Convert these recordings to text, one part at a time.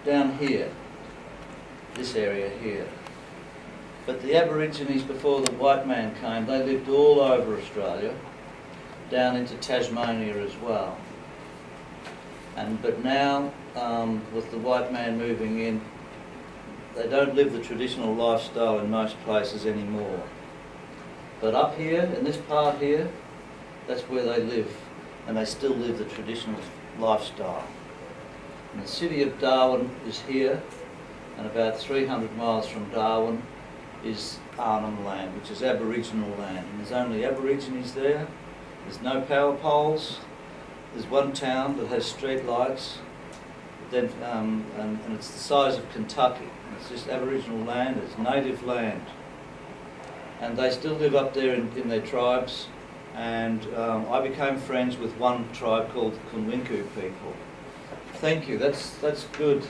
down here, this area here. But the Aborigines, before the white man came, they lived all over Australia, down into Tasmania as well. But now, with the white man moving in, they don't live the traditional lifestyle in most places anymore. But up here, in this part here, that's where they live, and they still live the traditional lifestyle. And the city of Darwin is here, and about 300 miles from Darwin is Arnhem Land, which is Aboriginal land. And there's only Aborigines there. There's no power poles. There's one town that has street lights, then, and it's the size of Kentucky. It's just Aboriginal land, it's native land. And they still live up there in their tribes. And I became friends with one tribe called the Kunwinku people. Thank you, that's good.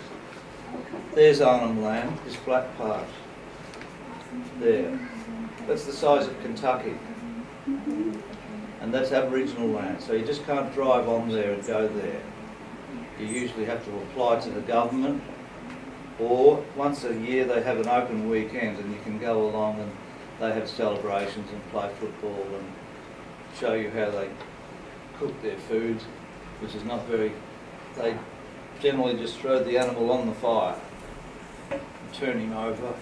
There's Arnhem Land, this black part. There. That's the size of Kentucky. And that's Aboriginal land, so you just can't drive on there and go there. You usually have to apply to the government, or once a year they have an open weekend and you can go along and they have celebrations and play football and show you how they cook their food, which is not very... They generally just throw the animal on the fire, turn him over,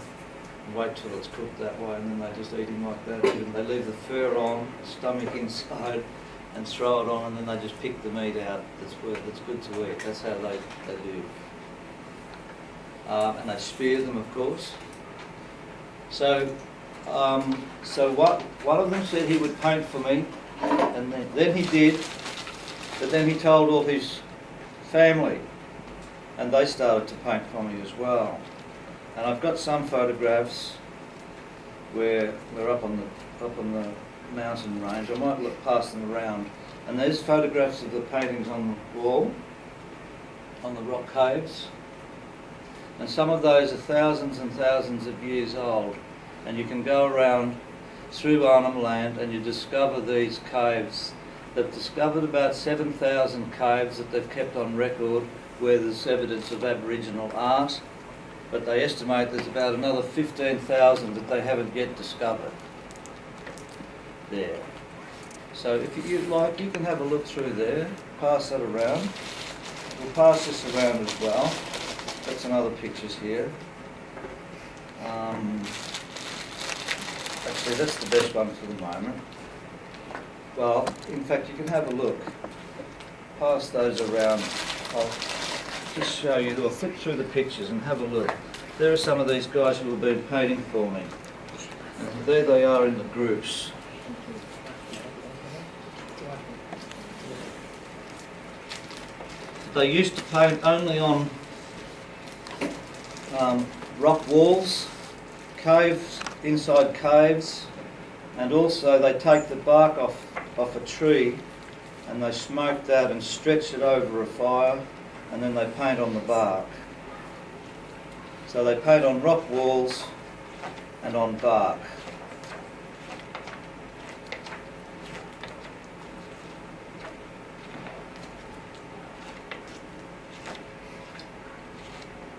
and wait till it's cooked that way, and then they just eat him like that. And they leave the fur on, stomach inside, and throw it on, and then they just pick the meat out that's good to eat. That's how they live. And they spear them, of course. So one of them said he would paint for me, and then he did, but then he told all his family, and they started to paint for me as well. And I've got some photographs where we're up on the mountain range. I might pass them around. And there's photographs of the paintings on the wall, on the rock caves. And some of those are thousands and thousands of years old. And you can go around through Arnhem Land and you discover these caves. They've discovered about 7,000 caves that they've kept on record where there's evidence of Aboriginal art. But they estimate there's about another 15,000 that they haven't yet discovered there. So if you like, you can have a look through there, pass that around. We'll pass this around as well. Got some other pictures here. Actually, that's the best one for the moment. Well, in fact, you can have a look. Pass those around. I'll just show you, I'll flip through the pictures and have a look. There are some of these guys who have been painting for me. And there they are in the groups. They used to paint only on rock walls, caves, inside caves, and also they take the bark off a tree and they smoke that and stretch it over a fire, and then they paint on the bark. So they paint on rock walls and on bark.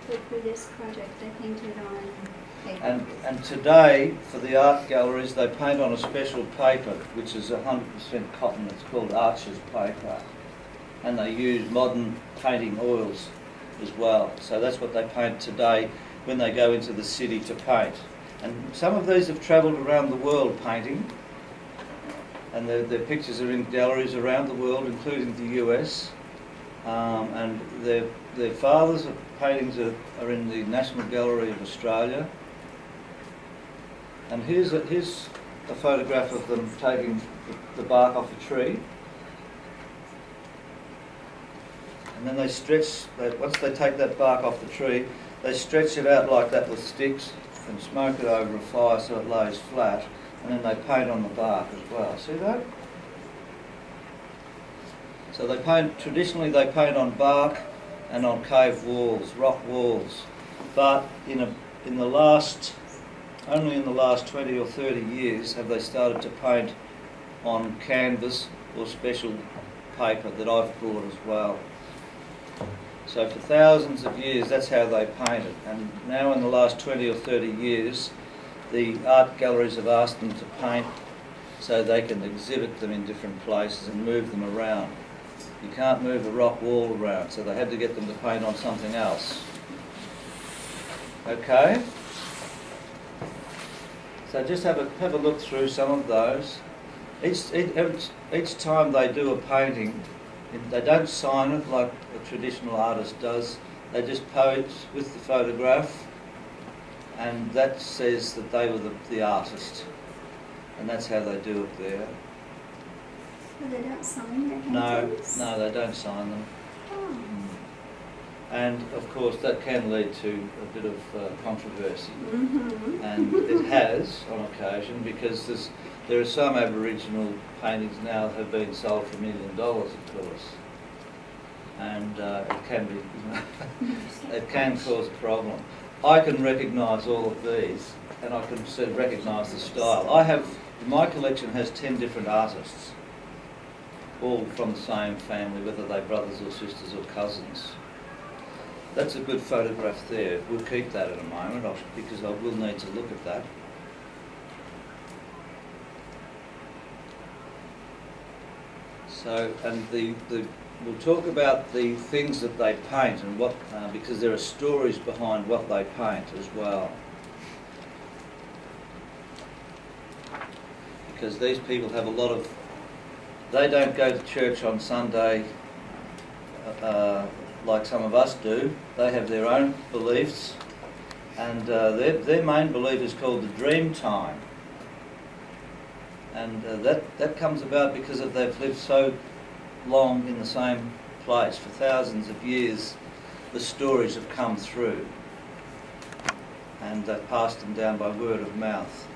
But for this project, I painted on paper. And today, for the art galleries, they paint on a special paper, which is 100% cotton. It's called Archer's paper. And they use modern painting oils as well. So that's what they paint today when they go into the city to paint. And some of these have travelled around the world painting. And their pictures are in galleries around the world, including the US. And their fathers' paintings are in the National Gallery of Australia. And here's a photograph of them taking the bark off a tree. And then they stretch, once they take that bark off the tree, they stretch it out like that with sticks and smoke it over a fire so it lays flat. And then they paint on the bark as well. See that? So they paint, traditionally they paint on bark and on cave walls, rock walls. But only in the last 20 or 30 years have they started to paint on canvas or special paper that I've brought as well. So for thousands of years, that's how they painted. And now in the last 20 or 30 years, the art galleries have asked them to paint so they can exhibit them in different places and move them around. You can't move a rock wall around, so they had to get them to paint on something else. Okay? So just have a look through some of those. Each time they do a painting, they don't sign it like a traditional artist does. They just pose with the photograph, and that says that they were the artist. And that's how they do it there. So they don't sign their No, paintings? no, they don't sign them. Oh. And of course that can lead to a bit of controversy. Mm-hmm. And it has on occasion, because there are some Aboriginal paintings now that have been sold for $1 million, of course. And it can be, it can cause a problem. I can recognise all of these, and I can recognise the style. My collection has 10 different artists, all from the same family, whether they're brothers or sisters or cousins. That's a good photograph there. We'll keep that in a moment, because I will need to look at that. So, and we'll talk about the things that they paint and what, because there are stories behind what they paint as well. Because these people have a lot of, they don't go to church on Sunday like some of us do. They have their own beliefs, and their main belief is called the dream time. And that comes about because they've lived so long in the same place. For thousands of years, the stories have come through, and they've passed them down by word of mouth.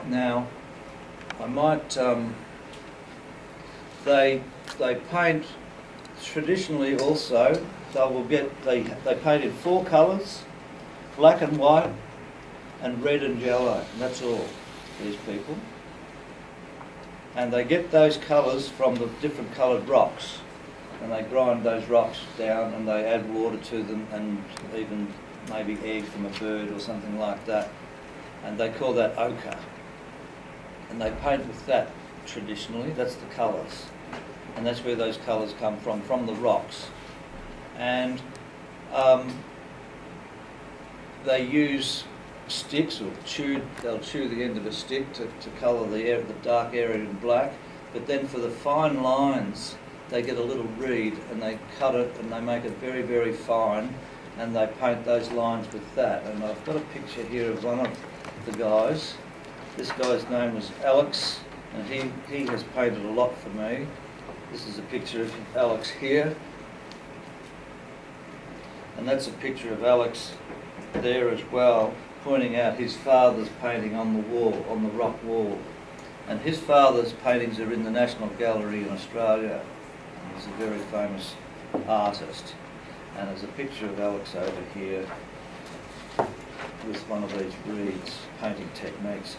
Now, I might, they paint traditionally also. They paint in 4 colours, black and white, and red and yellow, and that's all, these people. And they get those colours from the different coloured rocks, and they grind those rocks down and they add water to them, and even maybe egg from a bird or something like that, and they call that ochre. And they paint with that traditionally. That's the colours, and that's where those colours come from the rocks. And they use sticks, or they'll chew the end of a stick to colour the dark area in black. But then for the fine lines, they get a little reed and they cut it and they make it very, very fine, and they paint those lines with that. And I've got a picture here of one of the guys. This guy's name was Alex, and he has painted a lot for me. This is a picture of Alex here, and that's a picture of Alex there as well, pointing out his father's painting on the wall, on the rock wall. And his father's paintings are in the National Gallery in Australia. He's a very famous artist. And there's a picture of Alex over here with one of these reeds, painting techniques.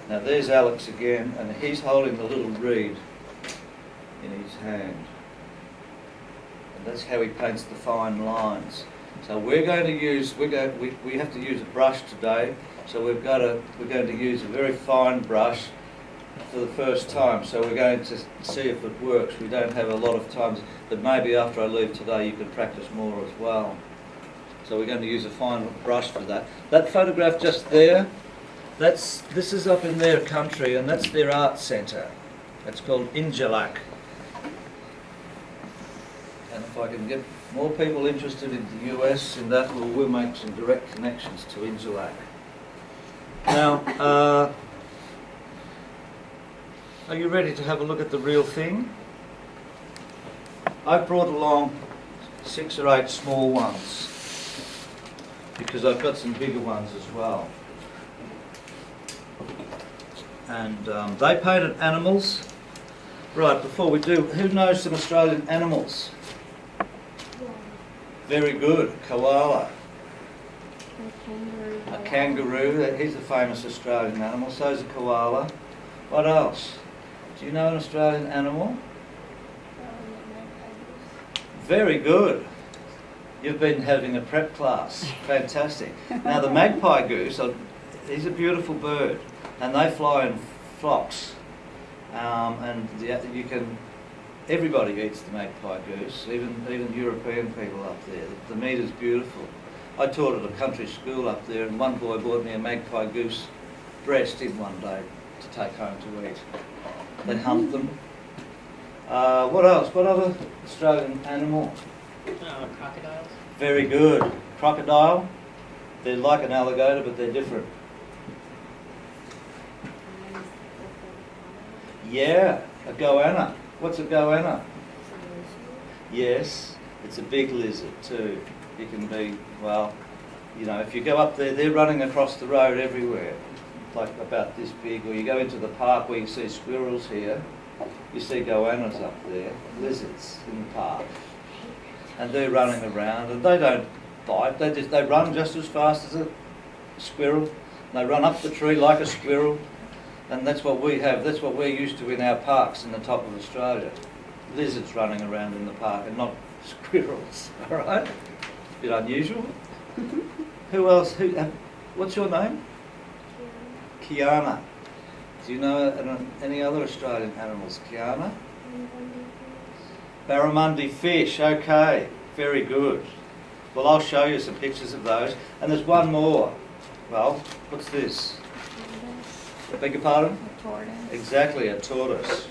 Now there's Alex again, and he's holding the little reed in his hand. And that's how he paints the fine lines. So we have to use a brush today. So we're going to use a very fine brush for the first time. So we're going to see if it works. We don't have a lot of time, but maybe after I leave today you can practice more as well. So we're going to use a fine brush for that. That photograph just there, this is up in their country, and that's their art centre. It's called Injalak. And if I can get more people interested in the US in that, we'll make some direct connections to Injalak. Now, are you ready to have a look at the real thing? I brought along 6 or 8 small ones, because I've got some bigger ones as well. And they painted animals. Right, before we do, who knows some Australian animals? Very good. Koala. A kangaroo. He's a famous Australian animal. So is a koala. What else? Do you know an Australian animal? Very good. You've been having a prep class. Fantastic. Now the magpie goose, he's a beautiful bird, and they fly in flocks. Everybody eats the magpie goose, even European people up there. The meat is beautiful. I taught at a country school up there, and one boy bought me a magpie goose breast in one day to take home to eat. They hunt them. What else? What other Australian animal? Crocodiles. Very good. Crocodile. They're like an alligator, but they're different. Yeah, a goanna. What's a goanna? Yes, it's a big lizard too. It can be, well, you know, if you go up there, they're running across the road everywhere, like about this big, or you go into the park where you see squirrels here, you see goannas up there, lizards in the park. And they're running around, and they don't bite, they run just as fast as a squirrel. They run up the tree like a squirrel. And that's what we have, that's what we're used to in our parks in the top of Australia. Lizards running around in the park and not squirrels, all right? Bit unusual. Who else? What's your name? Kiana. Do you know any other Australian animals? Kiana? Barramundi fish, okay. Very good. Well, I'll show you some pictures of those. And there's one more. Well, what's this? I beg your pardon? A tortoise. Exactly, a tortoise.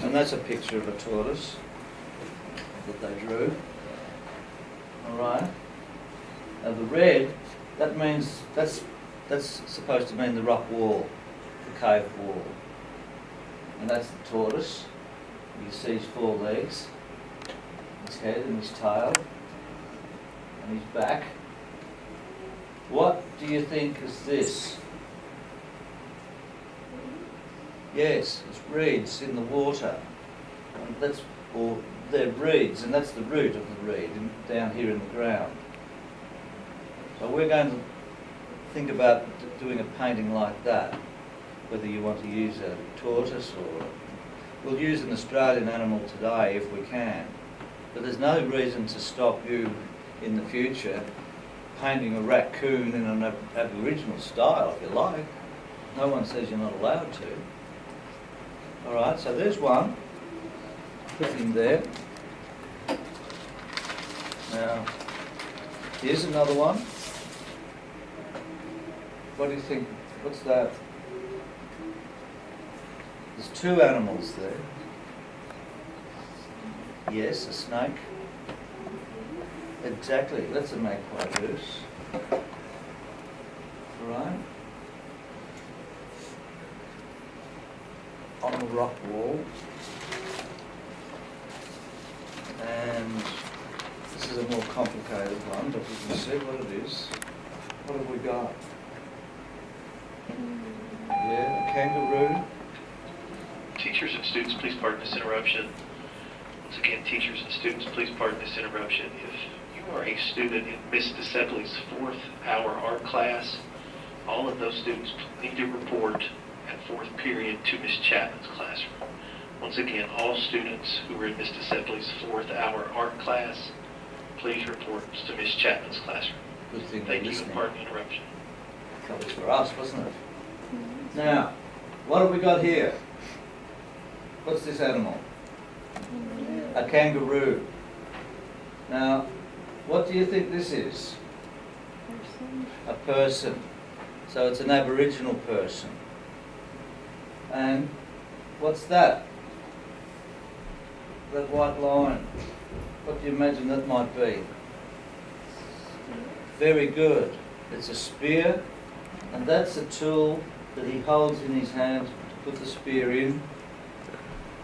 And that's a picture of a tortoise that they drew. All right. Now the red, that means, that's supposed to mean the rock wall, the cave wall. And that's the tortoise. You see his 4 legs, his head and his tail, and his back. What do you think is this? Yes, it's reeds in the water. And they're reeds, and that's the root of the reed down here in the ground. So we're going to think about doing a painting like that, whether you want to use a tortoise or... We'll use an Australian animal today if we can, but there's no reason to stop you in the future painting a raccoon in an Aboriginal style if you like. No one says you're not allowed to. All right, so there's one. Put him there. Now, here's another one. What do you think? What's that? There's 2 animals there. Yes, a snake. Exactly, that's a magpie goose. Right. On the rock wall. And this is a more complicated one, but we can see what it is. What have we got? Yeah, a kangaroo. Teachers and students, please pardon this interruption. Once again, teachers and students, please pardon this interruption. If you are a student in Miss Discepolli's 4th hour art class, all of those students need to report at 4th period to Miss Chapman's classroom. Once again, all students who are in Miss Discepolli's 4th hour art class, please report to Miss Chapman's classroom. Good thing Thank you're you and listening. pardon the interruption. That was for us, wasn't it? Now, what have we got here? What's this animal? A kangaroo. Now, what do you think this is? A person. So it's an Aboriginal person. And what's that? That white line. What do you imagine that might be? Very good. It's a spear, and that's a tool that he holds in his hand to put the spear in.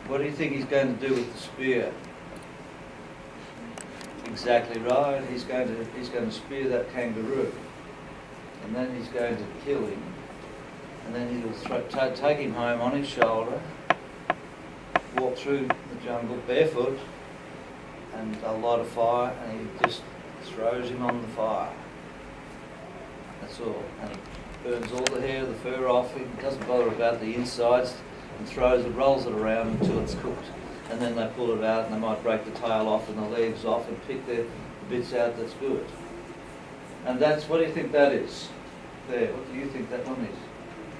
What do you think he's going to do with the spear? Exactly right. He's going to spear that kangaroo, and then he's going to kill him, and then he'll take him home on his shoulder, walk through the jungle barefoot, and they'll light a fire, and he just throws him on the fire. That's all. And he burns all the hair, the fur off him, doesn't bother about the insides, and rolls it around until it's cooked. and then they pull it out and they might break the tail off and the legs off and pick the bits out that's good. And that's, what do you think that is? There, what do you think that one is?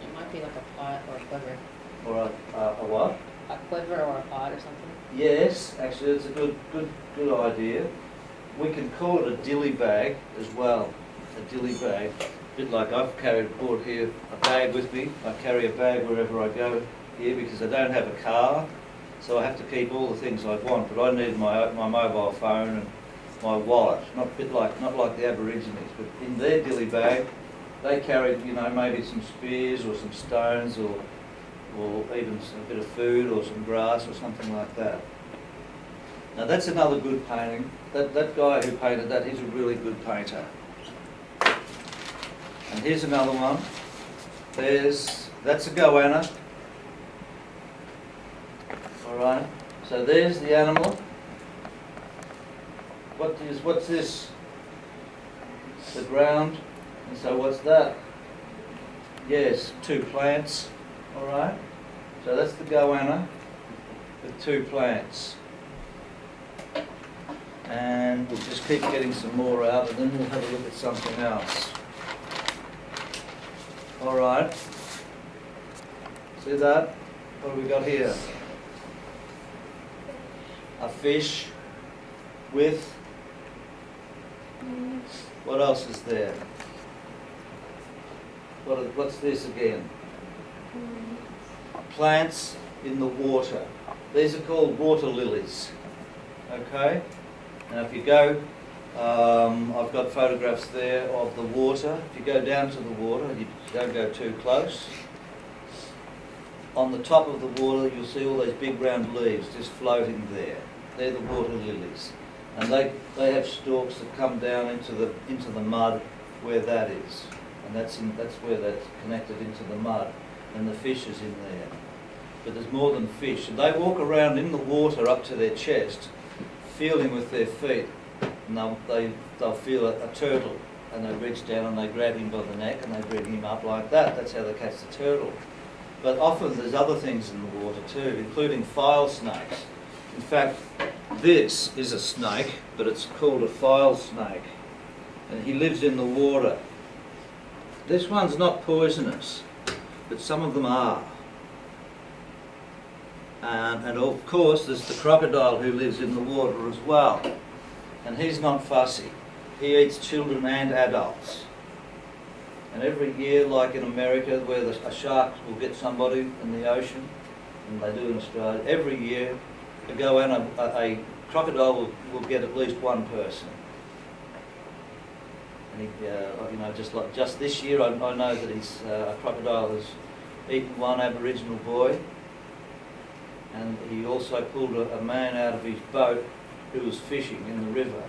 It might be like a pot or a quiver. Or a what? A quiver or a pot or something. Yes, actually it's a good idea. We can call it a dilly bag as well. A dilly bag. A bit like I've brought here a bag with me. I carry a bag wherever I go here because I don't have a car. So I have to keep all the things I want, but I need my mobile phone and my wallet. Not like the Aborigines, but in their dilly bag, they carried, you know, maybe some spears or some stones or even a bit of food or some grass or something like that. Now that's another good painting. That guy who painted that, he's a really good painter. And here's another one. That's a goanna. All right. So there's the animal. What's this? The ground. And so what's that? Yes, 2 plants. All right. So that's the goanna with 2 plants. And we'll just keep getting some more out, and then we'll have a look at something else. All right. See that? What have we got here? A fish with, what else is there? What's this again? Plants in the water. These are called water lilies. Okay? Now if you go, I've got photographs there of the water. If you go down to the water, you don't go too close. On the top of the water, you'll see all those big round leaves just floating there. They're the water lilies, and they have stalks that come down into the mud where that is, and that's where that's connected into the mud, and the fish is in there. But there's more than fish, and they walk around in the water up to their chest, feeling with their feet, and they'll feel a turtle, and they reach down and they grab him by the neck and they bring him up like that. That's how they catch the turtle. But often there's other things in the water too, including file snakes. In fact, this is a snake, but it's called a file snake, and he lives in the water. This one's not poisonous, but some of them are. And of course, there's the crocodile who lives in the water as well, and he's not fussy. He eats children and adults. And every year, like in America, where a shark will get somebody in the ocean, and they do in Australia, every year a crocodile will get at least one person. And he, you know, just this year, I know that a crocodile has eaten one Aboriginal boy, and he also pulled a man out of his boat who was fishing in the river.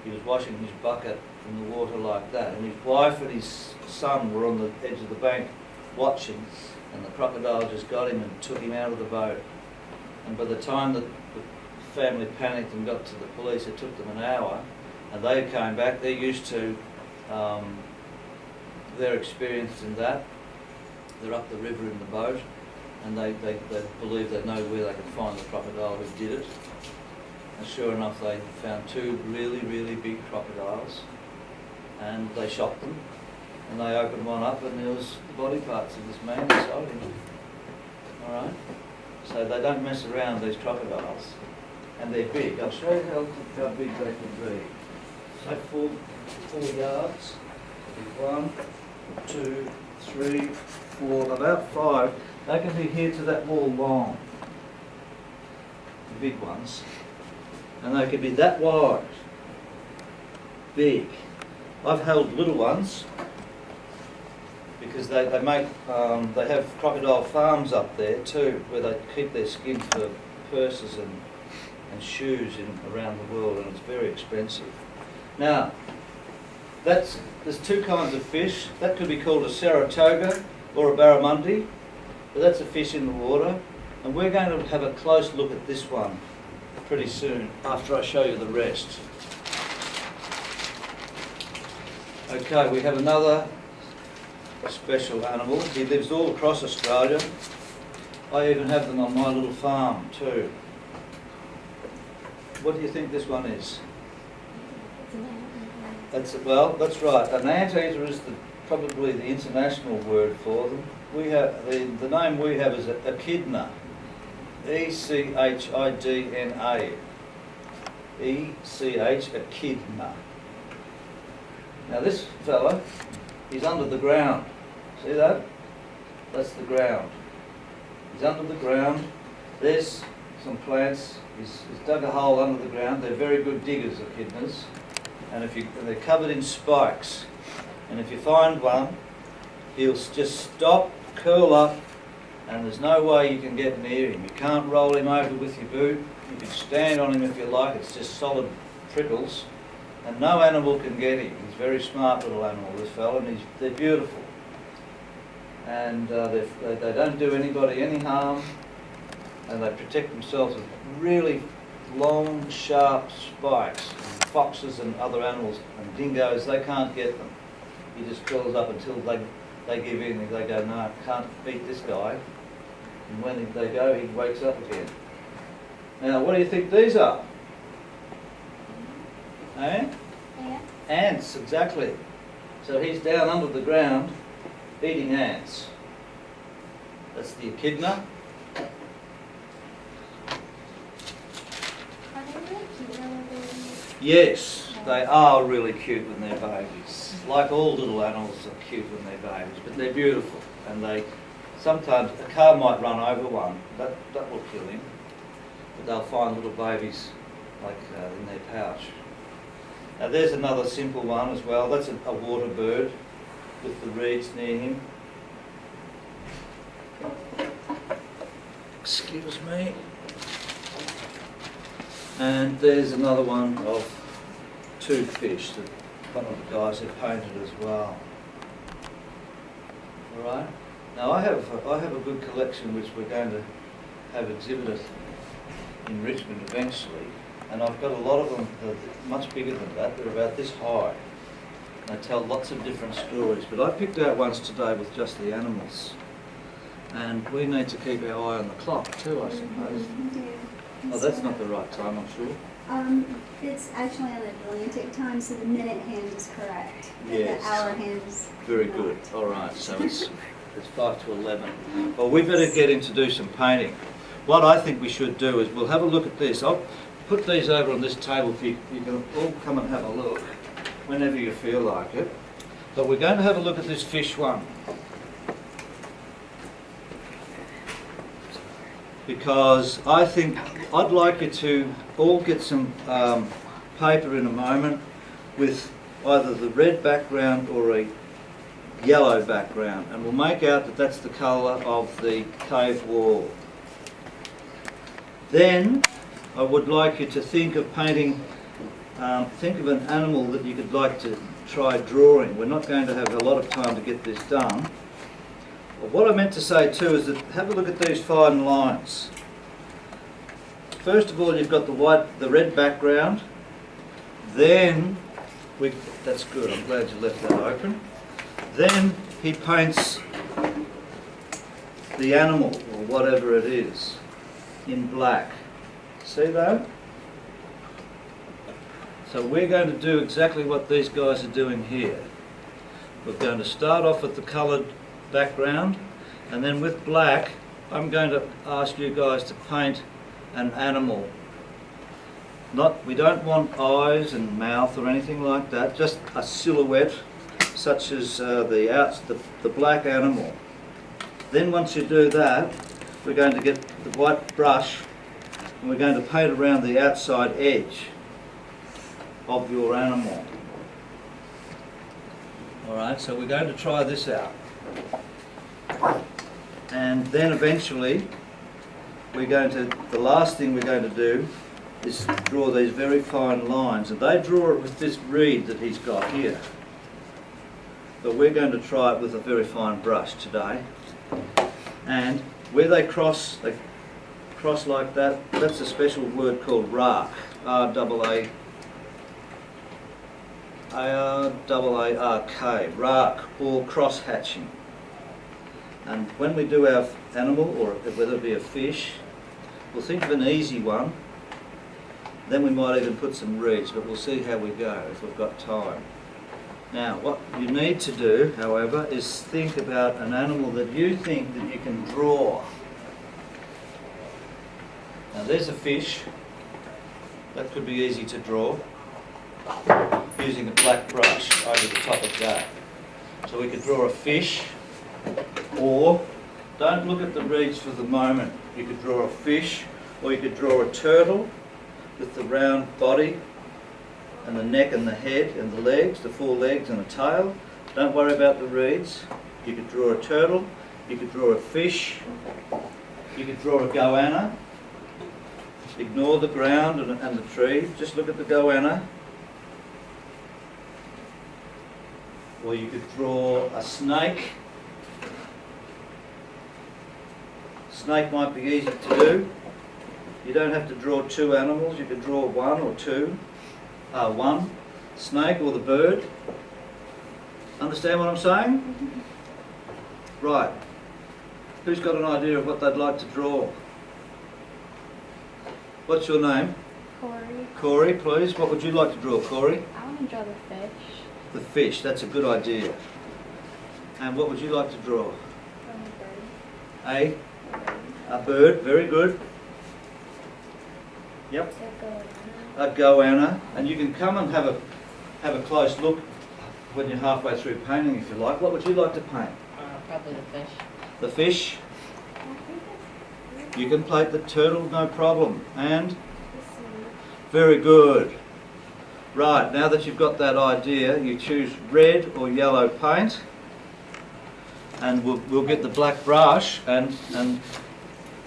He was washing his bucket in the water like that, and his wife and his son were on the edge of the bank watching, and the crocodile just got him and took him out of the boat. And by the time that the family panicked and got to the police, it took them an hour, and they came back. They're used to, they're experienced in that. They're up the river in the boat, and they believe they know where they can find the crocodile who did it. And sure enough, they found 2 really, really big crocodiles, and they shot them, and they opened one up, and there was the body parts of this man inside him. All right? So they don't mess around, these crocodiles, and they're big. I'll show you how big they can be. So 4 yards. 1, 2, 3, 4, about 5. They can be here to that wall long. The big ones. And they can be that wide, big. I've held little ones because they have crocodile farms up there too, where they keep their skin for purses and shoes around the world, and it's very expensive. Now, there's 2 kinds of fish. That could be called a Saratoga or a barramundi, but that's a fish in the water, and we're going to have a close look at this one pretty soon, after I show you the rest. Okay, we have another special animal. He lives all across Australia. I even have them on my little farm too. what do you think this one is? That's right. An anteater is probably the international word for them. We have the name we have is echidna. Echidna. Echidna. Now this fella is under the ground. See that? That's the ground. He's under the ground. There's some plants. He's dug a hole under the ground. They're very good diggers, echidnas. And they're covered in spikes. And if you find one, he'll just stop, curl up, and there's no way you can get near him. You can't roll him over with your boot. You can stand on him if you like. It's just solid prickles. And no animal can get him. He's a very smart little animal, this fella, and they're beautiful. And they don't do anybody any harm, and they protect themselves with really long, sharp spikes. And foxes and other animals and dingoes, they can't get them. He just curls up until they give in. They go, no, I can't beat this guy. And when they go, he wakes up again. Now, what do you think these are? Eh? Yeah. Ants, exactly. So he's down under the ground eating ants. That's the echidna. Are they really cute little babies? Yes, they are really cute when they're babies. Like all little animals are cute when they're babies, but they're beautiful. And sometimes a car might run over one, that will kill him. But they'll find little babies like in their pouch. Now there's another simple one as well. That's a water bird with the reeds near him. Excuse me. And there's another one of two fish that one of the guys have painted as well. All right. Now I have a good collection which we're going to have exhibited in Richmond eventually, and I've got a lot of them that are much bigger than that. They're about this high. They tell lots of different stories, but I picked out ones today with just the animals. And we need to keep our eye on the clock too, I suppose. Yeah. Oh, that's not the right time, I'm sure. It's actually on Atlantic time, so the minute hand is correct. But Yes. the hour hand is Very not. good. All right, so it's 5 to 11. Well, we better get in to do some painting. What I think we should do is we'll have a look at this. I'll put these over on this table for you. You can all come and have a look whenever you feel like it. But we're going to have a look at this fish one. Because I think I'd like you to all get some paper in a moment with either the red background or a yellow background, and we'll make out that that's the colour of the cave wall. Then I would like you to think of painting, think of an animal that you could like to try drawing. We're not going to have a lot of time to get this done. But what I meant to say too is that have a look at these fine lines. First of all, you've got the red background. Then that's good. I'm glad you left that open. Then he paints the animal or whatever it is in black. See that? So we're going to do exactly what these guys are doing here. We're going to start off with the coloured background, and then with black I'm going to ask you guys to paint an animal. We don't want eyes and mouth or anything like that, just a silhouette such as the black animal. Then once you do that, we're going to get the white brush and we're going to paint around the outside edge of your animal. Alright, so we're going to try this out. And then eventually the last thing we're going to do is draw these very fine lines, and they draw it with this reed that he's got here. But we're going to try it with a very fine brush today. And where they cross like that, that's a special word called raark. R-A-A-R-K, raark, or cross hatching. And when we do our animal, or whether it be a fish, we'll think of an easy one. Then we might even put some reeds, but we'll see how we go if we've got time. Now, what you need to do, however, is think about an animal that you think that you can draw. Now, there's a fish. That could be easy to draw using a black brush over the top of that. So we could draw a fish, or don't look at the reeds for the moment. You could draw a fish, or you could draw a turtle with the round body and the neck and the head and the legs, the 4 legs and a tail. Don't worry about the reeds. You could draw a turtle, you could draw a fish, you could draw a goanna. Ignore the ground and the tree, just look at the goanna. Or you could draw a snake. Snake might be easy to do. You don't have to draw 2 animals, you could draw 1 or 2. One snake or the bird. Understand what I'm saying? Right. Who's got an idea of what they'd like to draw? What's your name? Corey. Corey, please. What would you like to draw, Corey? I want to draw the fish. The fish, that's a good idea. And what would you like to draw? A bird, very good. Yep. A goanna. And you can come and have a close look when you're halfway through painting if you like. What would you like to paint? Probably the fish. The fish. You can paint the turtle, no problem. And? Very good. Right, now that you've got that idea, you choose red or yellow paint, and we'll get the black brush, and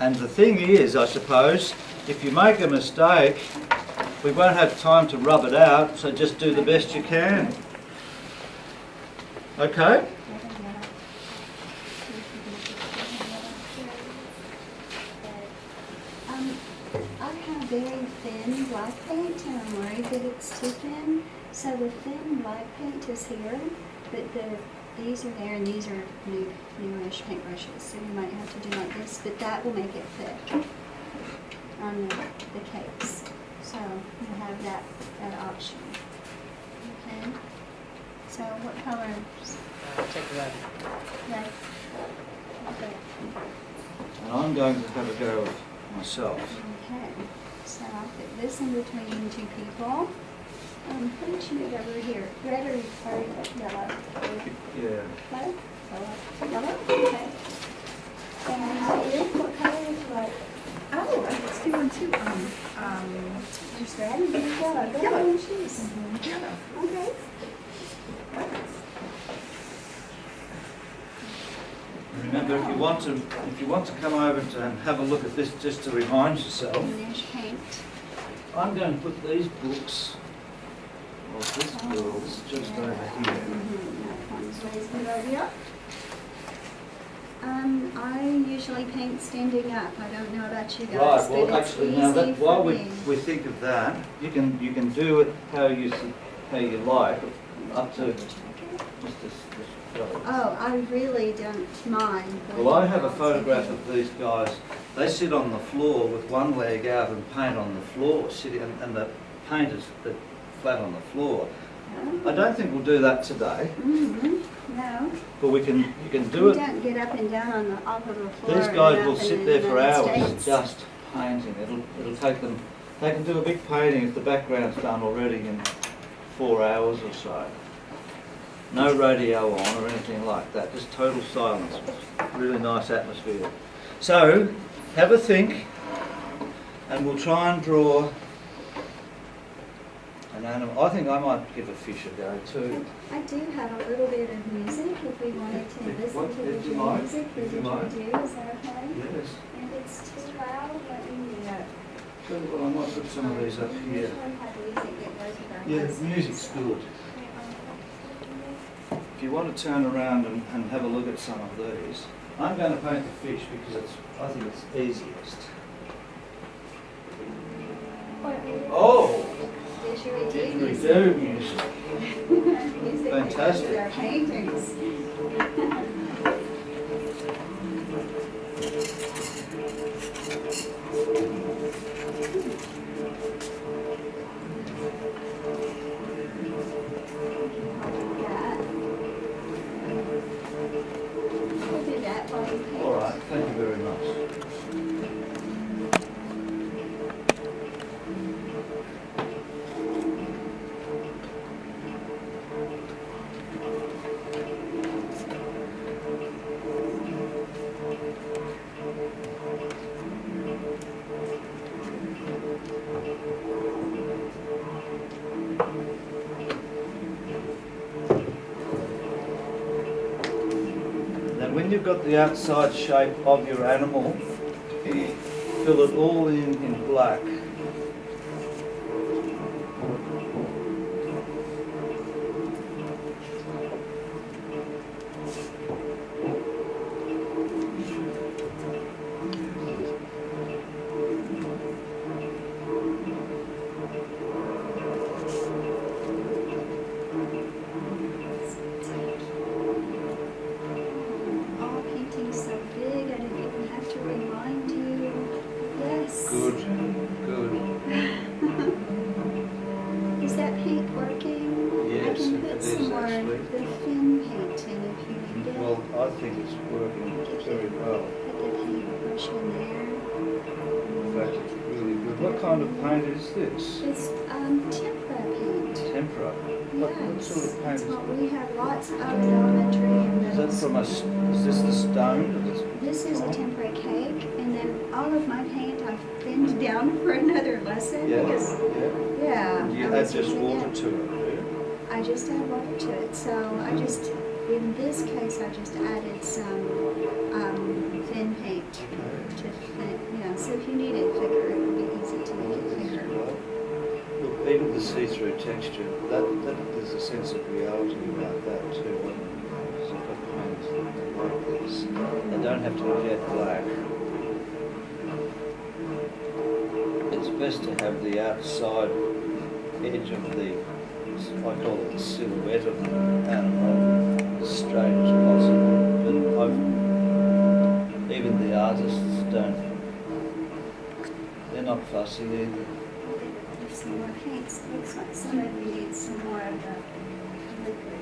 the thing is, I suppose, if you make a mistake, we won't have time to rub it out, so just do the best you can. Okay? I have very thin black paint and I'm worried that it's too thin. So the thin black paint is here, but these are there and these are newish paintbrushes. So you might have to do like this, but that will make it thick on the cakes. So you have that option. Okay. So what colors? Take red. Red. Okay. And I'm going to have a go of myself. Okay, so I'll put this in between 2 people. Why don't you move over here? Red or yellow? Yeah. Red? Yellow? Okay. And you, what color would you like? Oh, let's do one too. Just red and yellow. Go Yellow. ahead and choose. Yellow. Okay. Remember, if you want to come over and have a look at this just to remind yourself, Finish paint. I'm going to put these books of this girl's just over here. That one's raised over here. I usually paint standing up. I don't know about you guys, Right. Well, but it's actually, easy now that while for we me. think of that, you can do it how you like, up to just this. Oh, I really don't mind. Well, I have a photograph of these guys. They sit on the floor with one leg out and paint on the floor, sitting, and the paint is flat on the floor. I don't think we'll do that today, No. but you can do We it. don't get up and down off of the floor. These guys will enough in sit the there for United hours States. just painting. It'll take them. They can do a big painting if the background's done already in 4 hours or so. No radio on or anything like that. Just total silence. Really nice atmosphere. So have a think, and we'll try and draw an animal. I think I might give a fish a go too. I do have a little bit of music if we wanted to listen to If you the like, music. if you Would like. do? Is that okay? Yes. If it's too loud, let me know. Tell you what, I might put some of these up We here. usually have music that goes with our Yeah, lessons. music's good. If you want to turn around and have a look at some of these, I'm going to paint the fish because I think it's easiest. Oh, Didgeridoo music. didgeridoo music. Music that goes Fantastic. with our paintings. And when you've got the outside shape of your animal, fill it all in black. All painting's so big, I didn't even have to remind you. Yes. Good, good. Is that paint working? Yes, I can it put is some more actually. the thin paint in if you need it. Well, I think it's working very well. Put the paintbrush in there. In fact, it's really good. What kind of paint is this? It's tempera paint. Tempera. What Yes, sort of paint that's is what we have lots of in elementary and Is middle that from school. is this the stone? Or This is a tempera cake, and then all of my paint I've thinned down for another lesson Yeah, because, yeah. yeah. You I add was just using water it. to it, do you? I just add water to it, so in this case, I just added some thin paint to thin, so if you need it thicker, it would be easy to make it thicker. Well, look, even the see-through texture, that there's a sense of reality about that too. When you've got paints like this, they don't have to be jet black. It's best to have the outside edge of the, I call it the silhouette of the animal, as straight as possible. But even the artists they're not fussy either. There's some more paints. Looks like somebody needs some more of the liquid.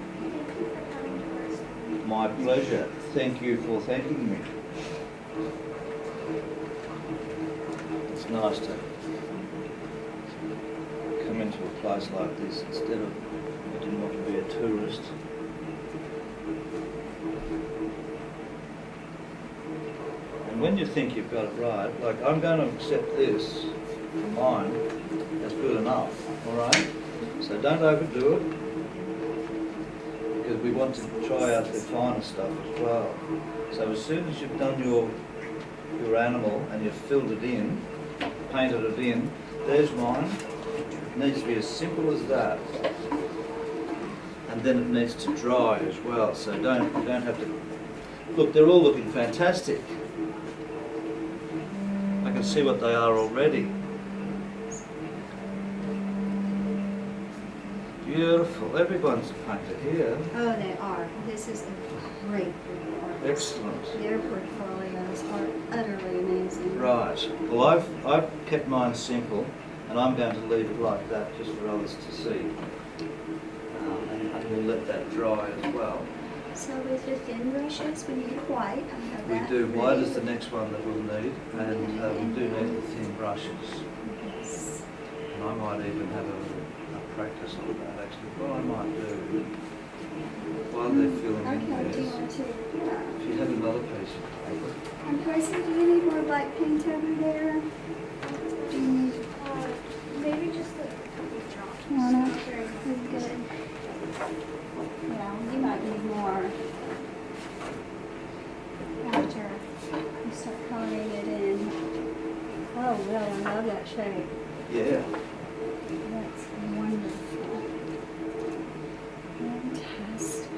My pleasure. Thank you for thanking me. It's nice to come into a place like this instead of, I didn't want to be a tourist. And when you think you've got it right, like I'm going to accept this for mine as good enough, all right? So don't overdo it, because we want to try out the finer stuff as well. So as soon as you've done your animal and you've filled it in, painted it in, there's mine. It needs to be as simple as that. And then it needs to dry as well, so you don't have to... Look, they're all looking fantastic. I can see what they are already. Beautiful. Everyone's a painter here. Oh, they are. This is a great group of artists. Excellent. Their portfolios are utterly amazing. Right. Well, I've kept mine simple, and I'm going to leave it like that just for others to see. And we'll let that dry as well. So with the thin brushes, we need white. I have We that do. White ready. is the next one that we'll need, and we do need the thin brushes. Yes. And I might even have a practice on that actually. What I might do while they're filling in Okay, do you this, want to? Yeah. if you have another piece of paper. And Percy, do you need more black paint over there? Do you need? Maybe just a couple drops. Wanna? Not very much. Good. Yeah, you might need more after you start coloring it in. Oh, well, I love that shape. Yeah. That's wonderful. Fantastic.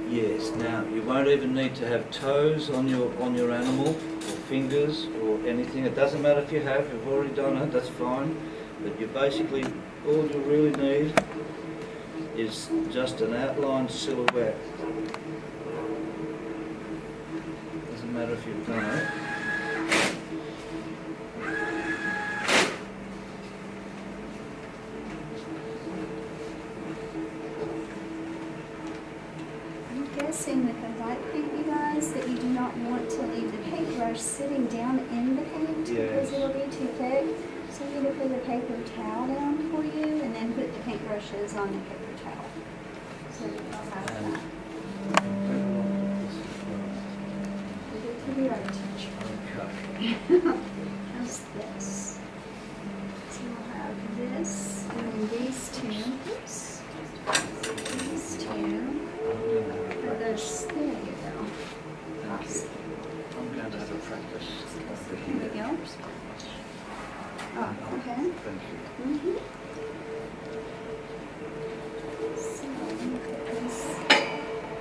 Yes. Now you won't even need to have toes on your animal, or fingers, or anything. It doesn't matter if you have. You've already done it. That's fine. But you basically all you really need is just an outlined silhouette. Doesn't matter if you've done it. I'm guessing with the white paint, you guys, that you do not want to leave the paintbrush sitting down in the paint Yes. because it'll be too thick. So I'm going to put a paper towel down for you and then put the paintbrushes on the paper towel. So you'll have that. Give it to the art teacher. Okay. How's this? So we'll have this, and then these two. Oops. These two. For this, there you go. Awesome. I'm going to have a practice. There you go. Oh, okay. Thank you. Mm-hmm. So, look at this. I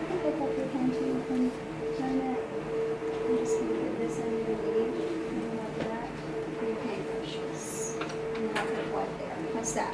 can pick up your painting from Janet. I'm just going to put this underneath. And like that. For your paintbrushes. And then I'll put white there. How's that?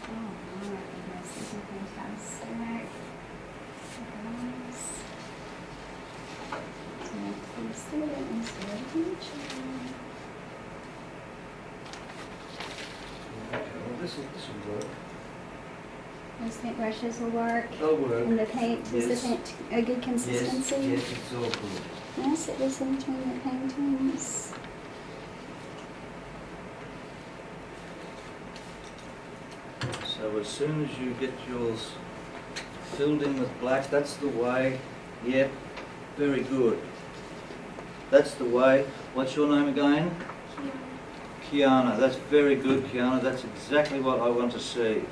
Oh, my goodness, this is fantastic. Guys. So please do it instead of teaching. Okay, well, this will work. Those paintbrushes will work. They'll work. And the paint, is Yes. the paint a good consistency? Yes, it's all good. Yes, it is in between the paintings. So as soon as you get yours filled in with black, that's the way. Yep, very good. That's the way. What's your name again? Kiana. That's very good, Kiana. That's exactly what I want to see.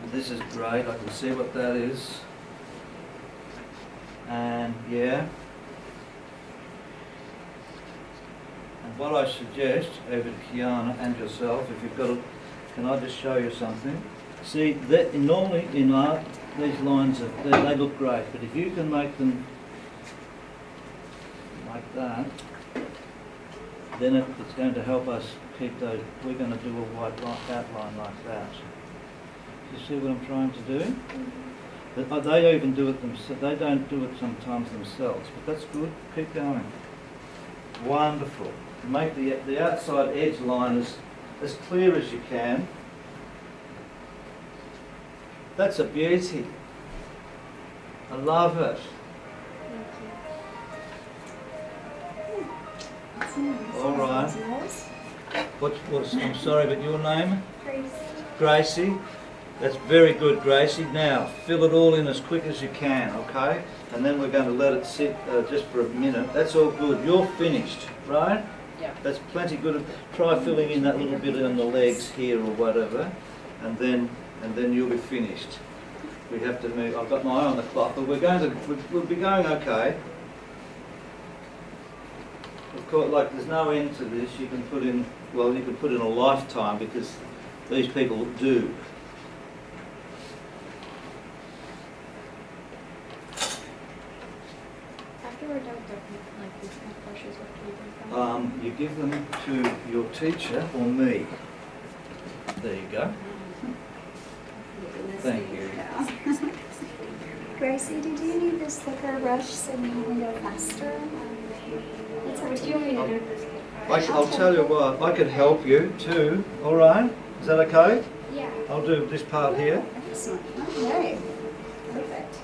And this is great. I can see what that is. And yeah. And what I suggest over to Kiana and yourself, if you've got a, can I just show you something? See, that normally in art, these lines they look great, but if you can make them like that, then it's going to help us keep those. We're going to do a white outline like that. You see what I'm trying to do? But they even do it themselves. They don't do it sometimes themselves, but that's good. Keep going. Wonderful. Make the outside edge line as clear as you can. That's a beauty. I love it. That's nice. All right. Yes. What's I'm sorry, but your name? Grace. Gracie. That's very good, Gracie. Now, fill it all in as quick as you can, okay? And then we're going to let it sit just for a minute. That's all good. You're finished, right? Yeah. That's plenty good. Try filling in that little bit on the legs here or whatever, and then you'll be finished. We have to move. I've got my eye on the clock, but we'll be going okay. Of course, like there's no end to this. You can put in, well, you can put in a lifetime because these people do. After we're done with like these paintbrushes, what do we do from them? You give them to your teacher or me. There you go. Thank you. Gracie, did you need this thicker brush so you can go faster? It's up to you. I'll tell you what, I can help you too, all right? Is that okay? Yeah. I'll do this part here. Excellent. Okay. Perfect.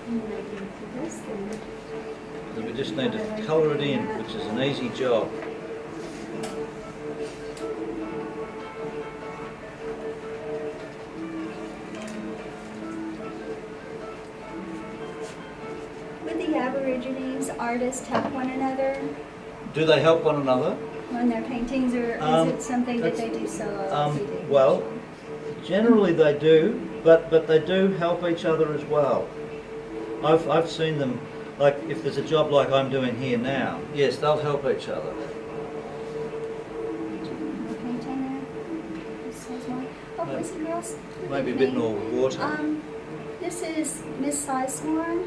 And then I can do this then. Then we just need to colour it in, which is an easy job. Would the Aborigines artists help one another Do they help one another? on their paintings, or is it something that they do solo? Well, generally they do, but they do help each other as well. I've seen them, like if there's a job like I'm doing here now, yes, they'll help each other. Painting there. This says more. Oh, boys and girls. Maybe a bit more water. This is Miss Sizemore.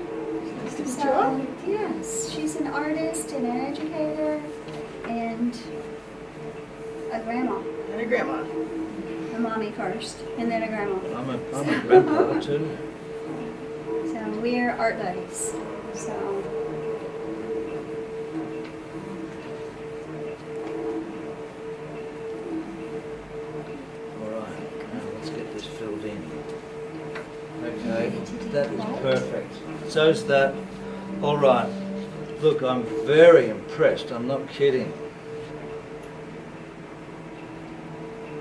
Nice to meet you So, all. yes, she's an artist and an educator and a grandma. And your grandma. A mommy first, and then a grandma. I'm a grandfather too. So we're art buddies. So All right, now let's get this filled in. Okay, that is perfect. So's that. All right. Look, I'm very impressed. I'm not kidding.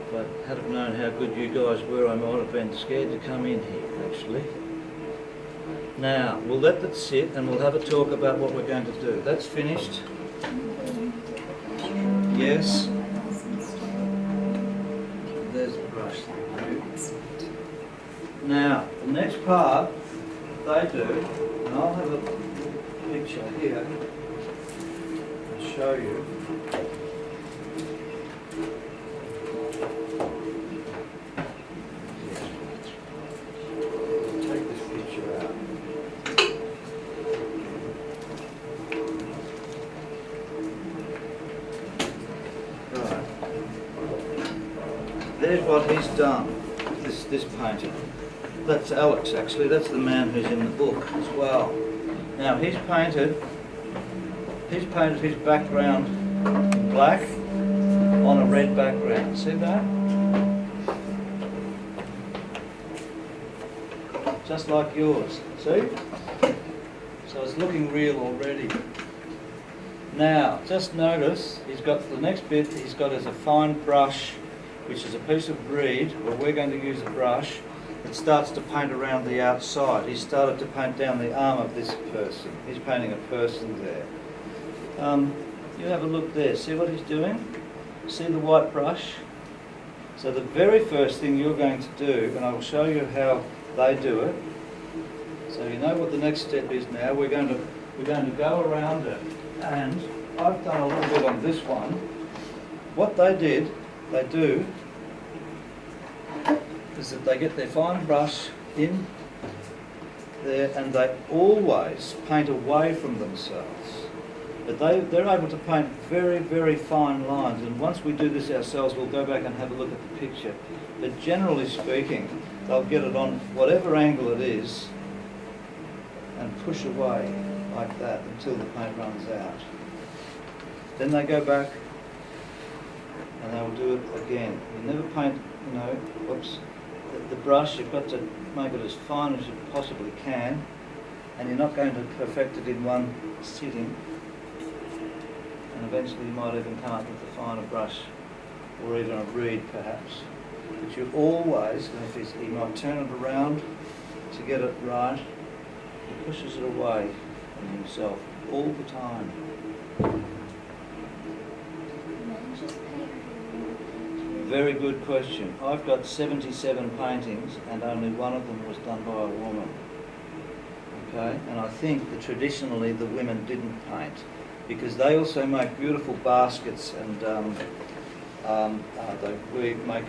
If I had have known how good you guys were, I might have been scared to come in here, actually. Now, we'll let that sit and we'll have a talk about what we're going to do. That's finished. Yes. There's the brush. Now, the next part they do, and I'll have a picture here and show you. Take this picture out. Right. There's what he's done, this painting. That's Alex, actually. That's the man who's in the book as well. Now, he's painted his background in black on a red background. See that? Just like yours. See? So it's looking real already. Now, just notice, he's got the next bit he's got is a fine brush, which is a piece of reed, where we're going to use a brush. It starts to paint around the outside. He started to paint down the arm of this person. He's painting a person there. You have a look there. See what he's doing? See the white brush? So the very first thing you're going to do, and I will show you how they do it. So you know what the next step is now. We're going to go around it, and I've done a little bit on this one. What they do, is that they get their fine brush in there and they always paint away from themselves. But they're able to paint very, very fine lines, and once we do this ourselves we'll go back and have a look at the picture. But generally speaking, they'll get it on whatever angle it is and push away like that until the paint runs out. Then they go back and they'll do it again. You never paint, whoops. The brush, you've got to make it as fine as you possibly can, and you're not going to perfect it in one sitting, and eventually you might even come up with a finer brush or even a reed perhaps. But you always, you might turn it around to get it right, he pushes it away from himself all the time. Very good question. I've got 77 paintings and only one of them was done by a woman. Okay, and I think that traditionally the women didn't paint because they also make beautiful baskets and we make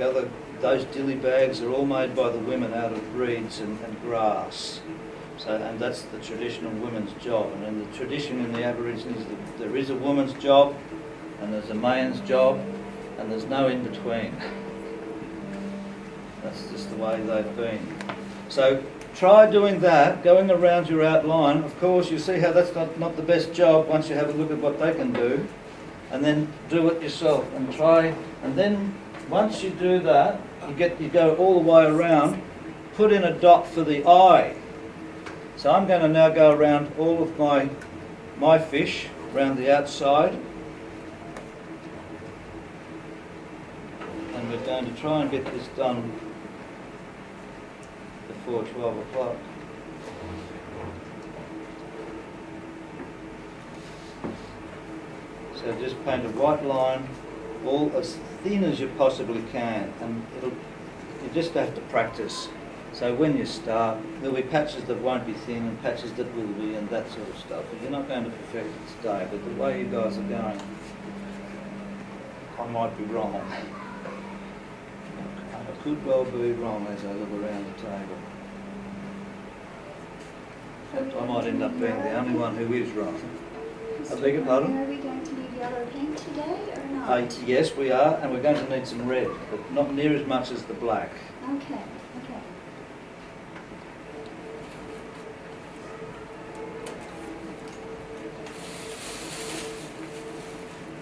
those dilly bags are all made by the women out of reeds and grass. So, and that's the traditional women's job. And in the tradition in the Aborigines, there is a woman's job and there's a man's job, and there's no in between. That's just the way they've been. So try doing that, going around your outline. Of course, you see how that's not the best job once you have a look at what they can do, and then do it yourself and try. And then once you do that, you go all the way around. Put in a dot for the eye. So I'm going to now go around all of my fish around the outside. And we're going to try and get this done before 12 o'clock. So just paint a white line, all as thin as you possibly can, and you just have to practice. So when you start, there'll be patches that won't be thin and patches that will be and that sort of stuff. But you're not going to perfect it today, but the way you guys are going, I might be wrong. I could well be wrong as I look around the table. I might end up being the only one who is right. I beg your pardon? Are we going to need yellow paint today or not? Yes, we are, and we're going to need some red, but not near as much as the black. Okay, okay.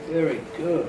Very good.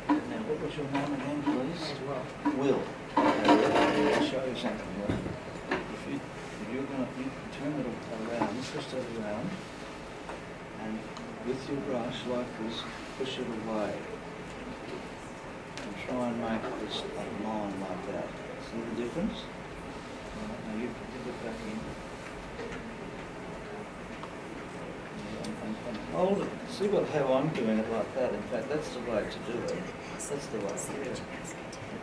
Now, what was your name again, please? Will. I'll show you something. Will. If you're going to turn it around, twist it around, and with your brush like this, push it away. And try and make this a line like that. See the difference? Right, now you put it back in. And hold it. See how I'm doing it like that. In fact, that's the way to do it. That's the way. Yeah.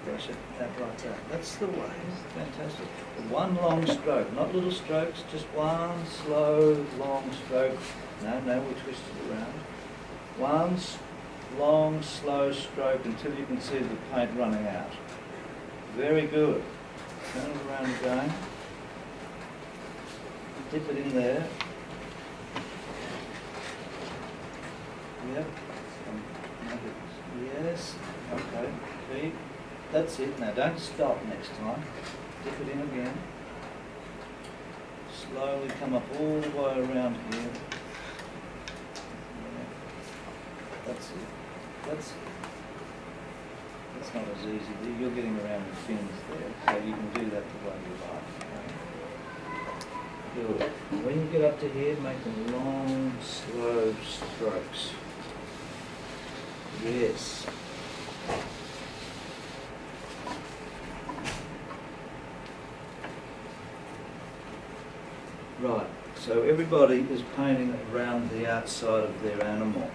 Brush it out like that. That's the way. Fantastic. One long stroke, not little strokes, just one slow, long stroke. No, we twist it around. One long, slow stroke until you can see the paint running out. Very good. Turn it around again. Dip it in there. Yep. Yes. Okay. Keep. That's it. Now don't stop next time. Dip it in again. Slowly come up all the way around here. Yeah. That's it. That's not as easy. You're getting around the fins there, so you can do that the way you like. Good. When you get up to here, make them long, slow strokes. Yes. Right, so everybody is painting around the outside of their animal.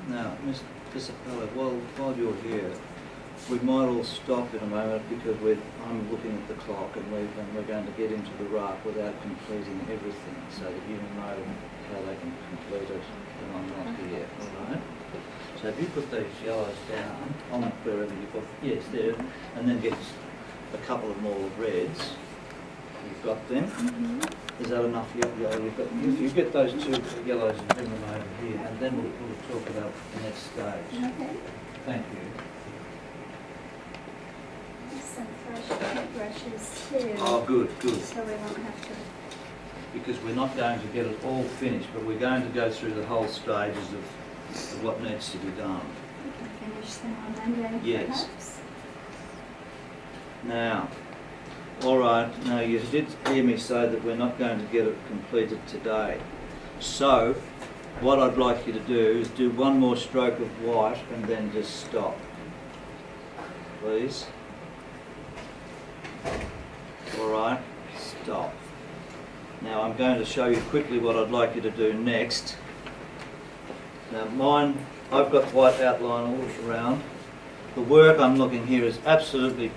Now, Miss Discepolli, while you're here, we might all stop in a moment because I'm looking at the clock and we're going to get into the raft without completing everything so that you know how they can complete it when I'm not here, all right? So if you put these yellows down on wherever you've got, yes, there, and then get a couple of more reds. You've got them. Is that enough yellow? You've got, if you get those two yellows and bring them over here, and then we'll talk about the next stage. Okay. Thank you. Some fresh paint brushes too. Oh, good. So we won't have to. Because we're not going to get it all finished, but we're going to go through the whole stages of what needs to be done. We can finish them on Monday, Yes. perhaps. Now, all right, now you did hear me say that we're not going to get it completed today. So, what I'd like you to do is do one more stroke of white and then just stop. Please. All right, stop. Now I'm going to show you quickly what I'd like you to do next. Now mine, I've got white outline all around. The work I'm looking here is absolutely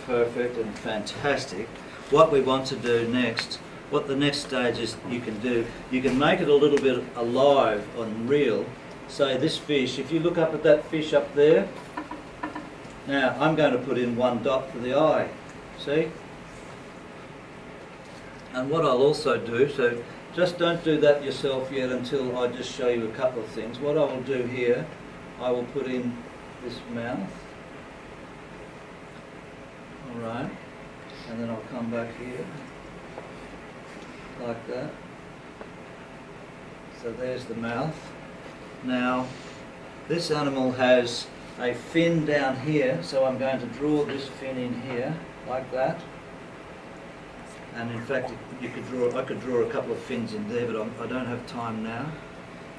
perfect and fantastic. What we want to do next, what the next stage is you can do, you can make it a little bit alive and real. Say this fish, if you look up at that fish up there, now I'm going to put in one dot for the eye, see? And what I'll also do, so just don't do that yourself yet until I just show you a couple of things. What I will do here, I will put in this mouth, alright, and then I'll come back here, like that. So there's the mouth. Now, this animal has a fin down here, so I'm going to draw this fin in here, like that. And in fact, I could draw a couple of fins in there, but I don't have time now.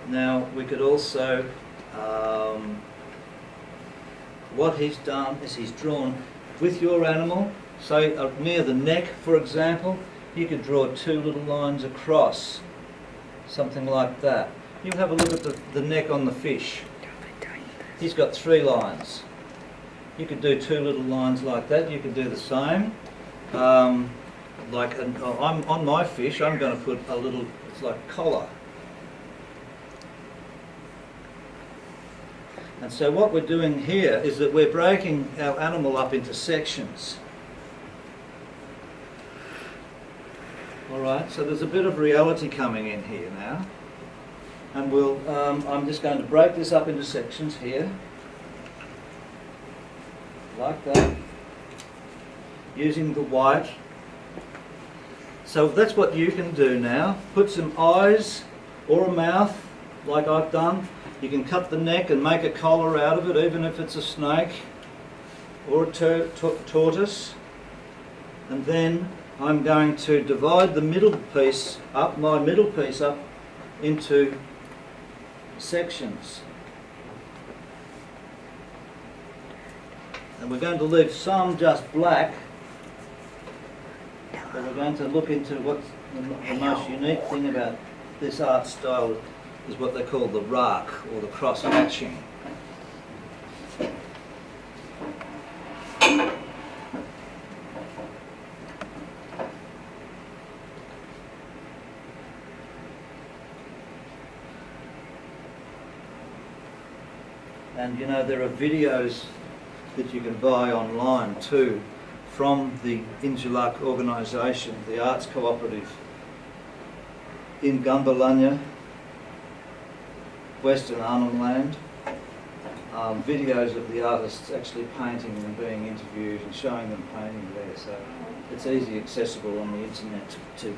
Now, we could also, what he's done is he's drawn with your animal, say near the neck, for example, you could draw two little lines across, something like that. You have a look at the neck on the fish. He's got 3 lines. You could do 2 little lines like that. You could do the same. I'm on my fish, I'm going to put a little, it's like collar. And so what we're doing here is that we're breaking our animal up into sections. Alright, so there's a bit of reality coming in here now. And I'm just going to break this up into sections here. Like that. Using the white. So that's what you can do now. Put some eyes or a mouth, like I've done. You can cut the neck and make a collar out of it, even if it's a snake or a tortoise. And then I'm going to divide the middle piece up, my middle piece up, into sections. And we're going to leave some just black. But we're going to look into what's the most unique thing about this art style is what they call the rack, or the cross-hatching. And you know, there are videos that you can buy online too, from the Injaluk organisation, the Arts Cooperative in Gumbalanya, Western Arnhem Land. Videos of the artists actually painting and being interviewed and showing them painting there. So it's easily accessible on the internet to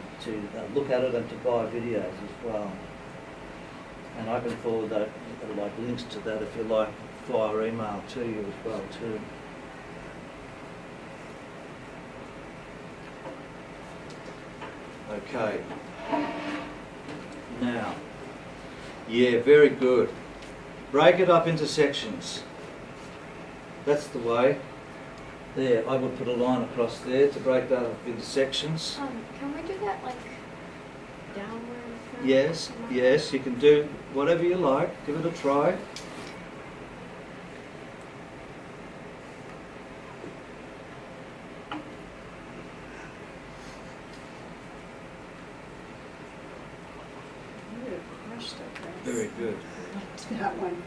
look at it and to buy videos as well. And I can forward that, like links to that if you like, via email to you as well too. Okay. Now, yeah, very good. Break it up into sections. That's the way. There, I would put a line across there to break that up into sections. Can we do that like downward? Yes, yes, you can do whatever you like. Give it a try. Very good. That one.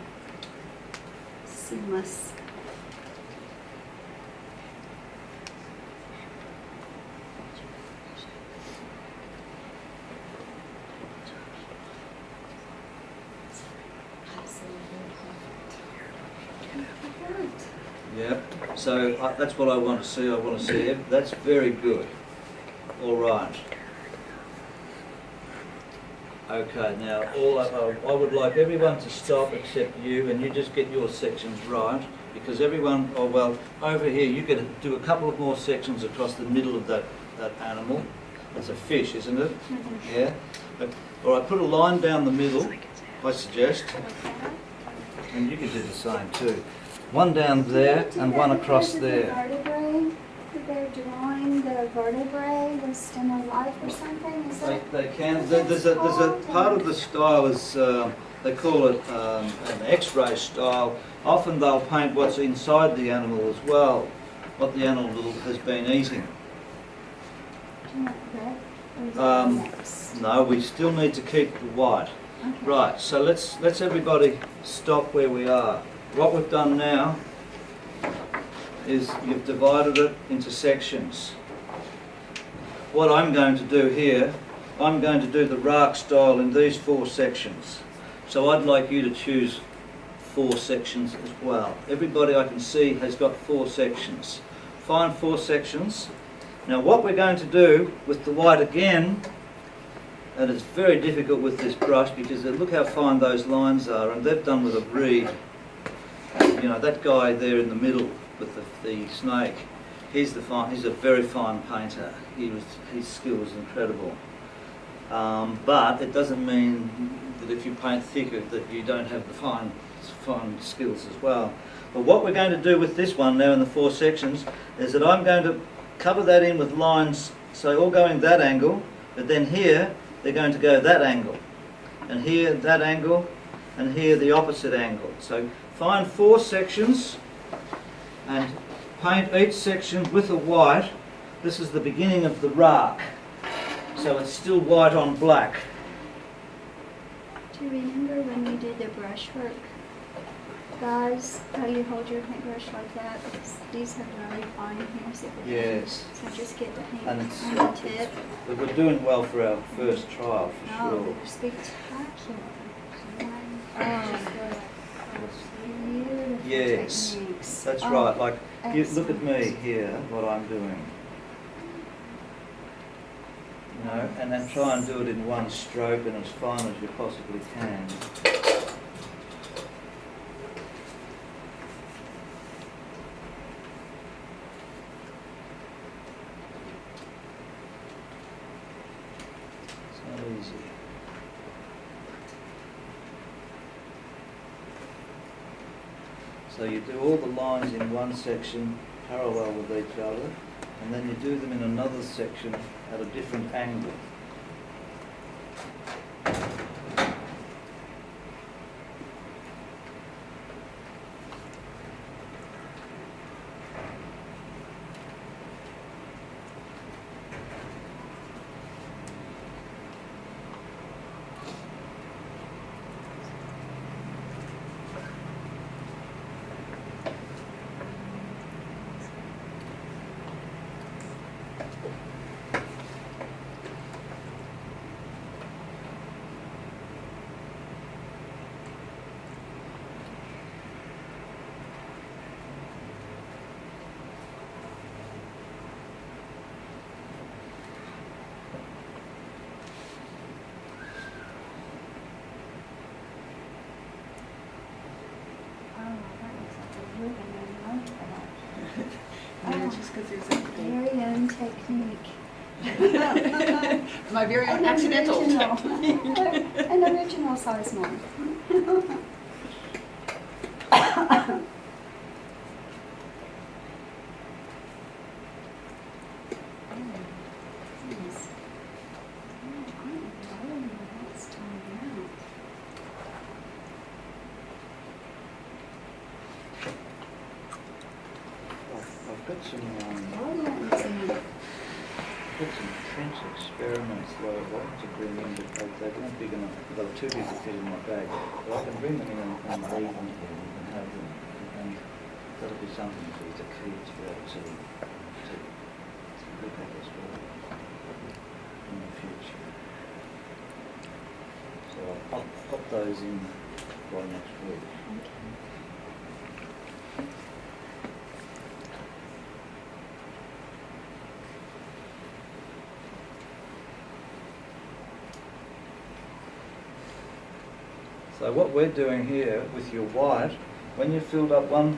Seamless. Yep. So that's what I want to see. I want to see it. That's very good. All right. Okay, now I would like everyone to stop except you, and you just get your sections right, because everyone, oh well, over here you could do a couple of more sections across the middle of that animal. It's a fish, isn't it? Mm-hmm. Yeah. All right, put a line down the middle, I suggest, and you could do the same too. One down there and one across there. They're drawing the vertebrae, the stem of life or something? Is that, They can. There's a part of the style is they call it an X-ray style. Often they'll paint what's inside the animal as well, what the animal has been eating. Or is that Um, next? No, we still need to keep the white. Okay. Right, so let's everybody stop where we are. What we've done now is you've divided it into sections. What I'm going to do here, I'm going to do the rack style in these 4 sections. So I'd like you to choose 4 sections as well. Everybody I can see has got 4 sections. Find 4 sections. Now what we're going to do with the white again, and it's very difficult with this brush because look how fine those lines are, and they've done with a reed. You know, that guy there in the middle with the snake, he's a very fine painter. His skill is incredible. But it doesn't mean that if you paint thicker that you don't have the fine skills as well. But what we're going to do with this one now in the 4 sections is that I'm going to cover that in with lines, so all going that angle, but then here they're going to go that angle, and here that angle, and here the opposite angle. So find 4 sections and paint each section with a white. This is the beginning of the rack, so it's still white on black. Do you remember when we did the brushwork? Guys, how you hold your paintbrush like that? Because these have really fine hairs at the end. Yes. So just get the paint And on it's, the tip. but we're doing well for our first trial, for Oh, sure. they're spectacular. Beautiful Yes, techniques. that's Oh, right. Like, you look at me excellent. here, what I'm doing. You know, and then try and do it in one stroke and as fine as you possibly can. It's not easy. So you do all the lines in one section parallel with each other, and then you do them in another section at a different angle. Oh, that looks like a ribbon. I love that. Yeah, just because there's a Very own technique. my very own An accidental original. technique. An original size one. I've got some French experiments that I'd like to bring in, but they weren't big enough. They were too big to fit in my bag. But I can bring them in and leave them here and have them. And that'll be something for the kids to be able to look at as well in the future. So I'll pop those in by next week. So what we're doing here with your white, when you've filled up one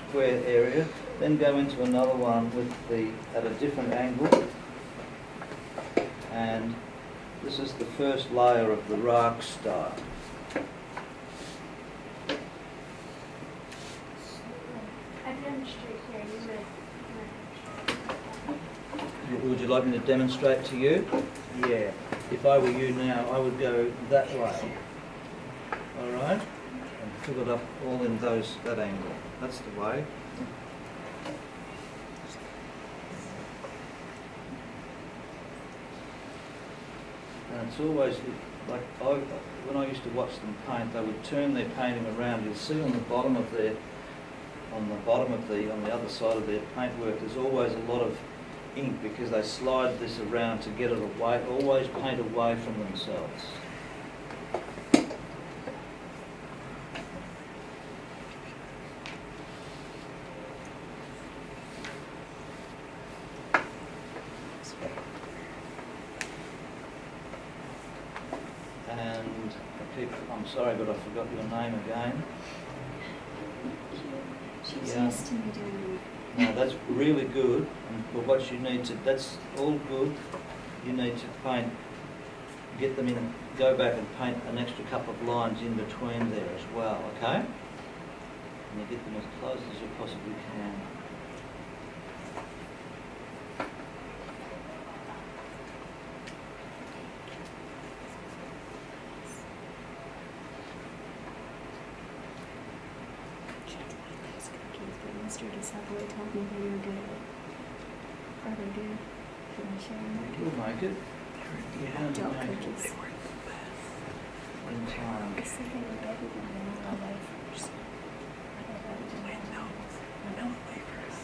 square area, then go into another one at a different angle, and this is the first layer of the rack style. I demonstrate here. Would you like me to demonstrate to you? Yeah. If I were you now, I would go that way. All right? And fill it up all in that angle. That's the way. And it's always, like, when I used to watch them paint, they would turn their painting around. You'll see on the bottom of their, on the other side of their paintwork, there's always a lot of ink because they slide this around to get it away, always paint away from themselves. And I'm sorry, but I forgot your name again. She's Yeah. used to me doing No, that's really good, but what you need to, that's all good. You need to paint, get them in, go back and paint an extra couple of lines in between there as well, okay? And you get them as close as you possibly can. these cookies, but Mr. Discepolli told me they were good. Are they good? Can I share them? You'll make it. You have to Adult make cookies. it in time. I said they were better than vanilla wafers. Are they better than vanilla wafers? Vanilla wafers.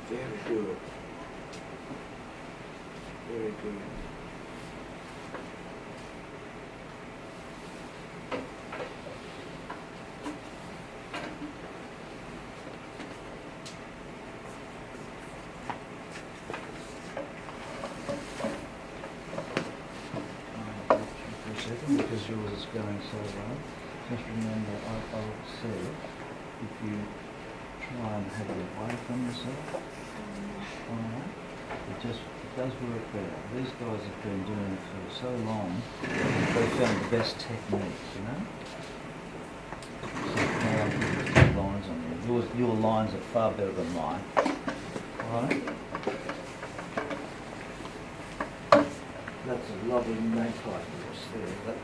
Very good. Very good. For a second, because yours is going so well. Just remember, I'll say, if you try and have it away from yourself, alright, it does work better. These guys have been doing it for so long, they found the best technique, you know? So now I'll put lines on there. Your lines are far better than mine, alright? That's a lovely magpie horse there. That,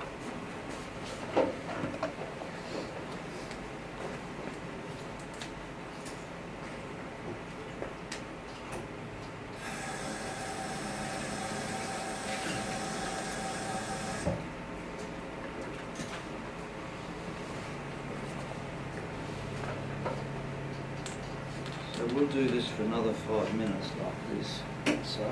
so we'll do this for another 5 minutes like this, so.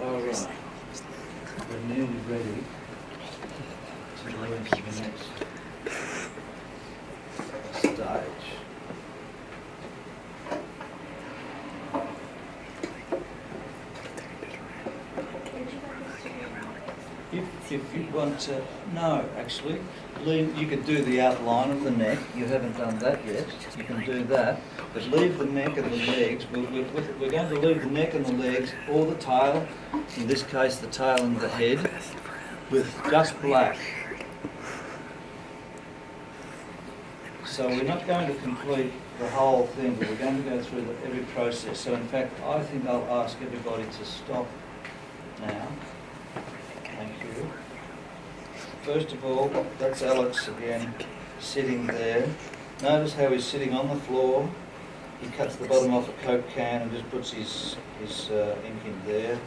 All right, we're nearly ready to go into the next stage. If you want to, no, actually, leave, you could do the outline of the neck. You haven't done that yet. You can do that, but leave the neck and the legs. We're going to leave the neck and the legs, or the tail, in this case the tail and the head, with just black. So we're not going to complete the whole thing, but we're going to go through every process. So in fact, I think I'll ask everybody to stop now. Thank you. First of all, that's Alex again, sitting there. Notice how he's sitting on the floor. He cuts the bottom off a Coke can and just puts his ink in there.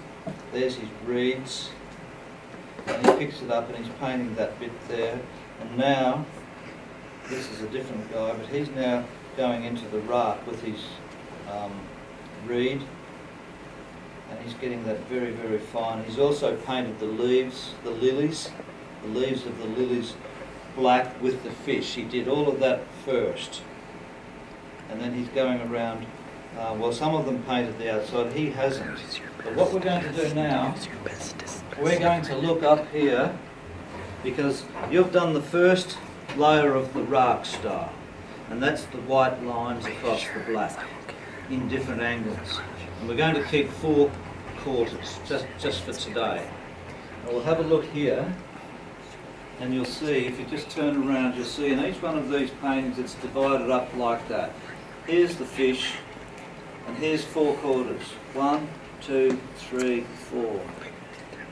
There's his reeds. And he picks it up and he's painting that bit there. And now, this is a different guy, but he's now going into the raft with his reed. and he's getting that very, very fine. He's also painted the leaves, the leaves of the lilies black with the fish. He did all of that first, and then he's going around. Well, some of them painted the outside, he hasn't. But what we're going to do now, we're going to look up here, because you've done the first layer of the rack style, and that's the white lines across the black in different angles. And we're going to keep 4 quarters just for today. And we'll have a look here, and you'll see, if you just turn around, you'll see in each one of these paintings it's divided up like that. Here's the fish, and here's 4 quarters. 1, 2, 3, 4.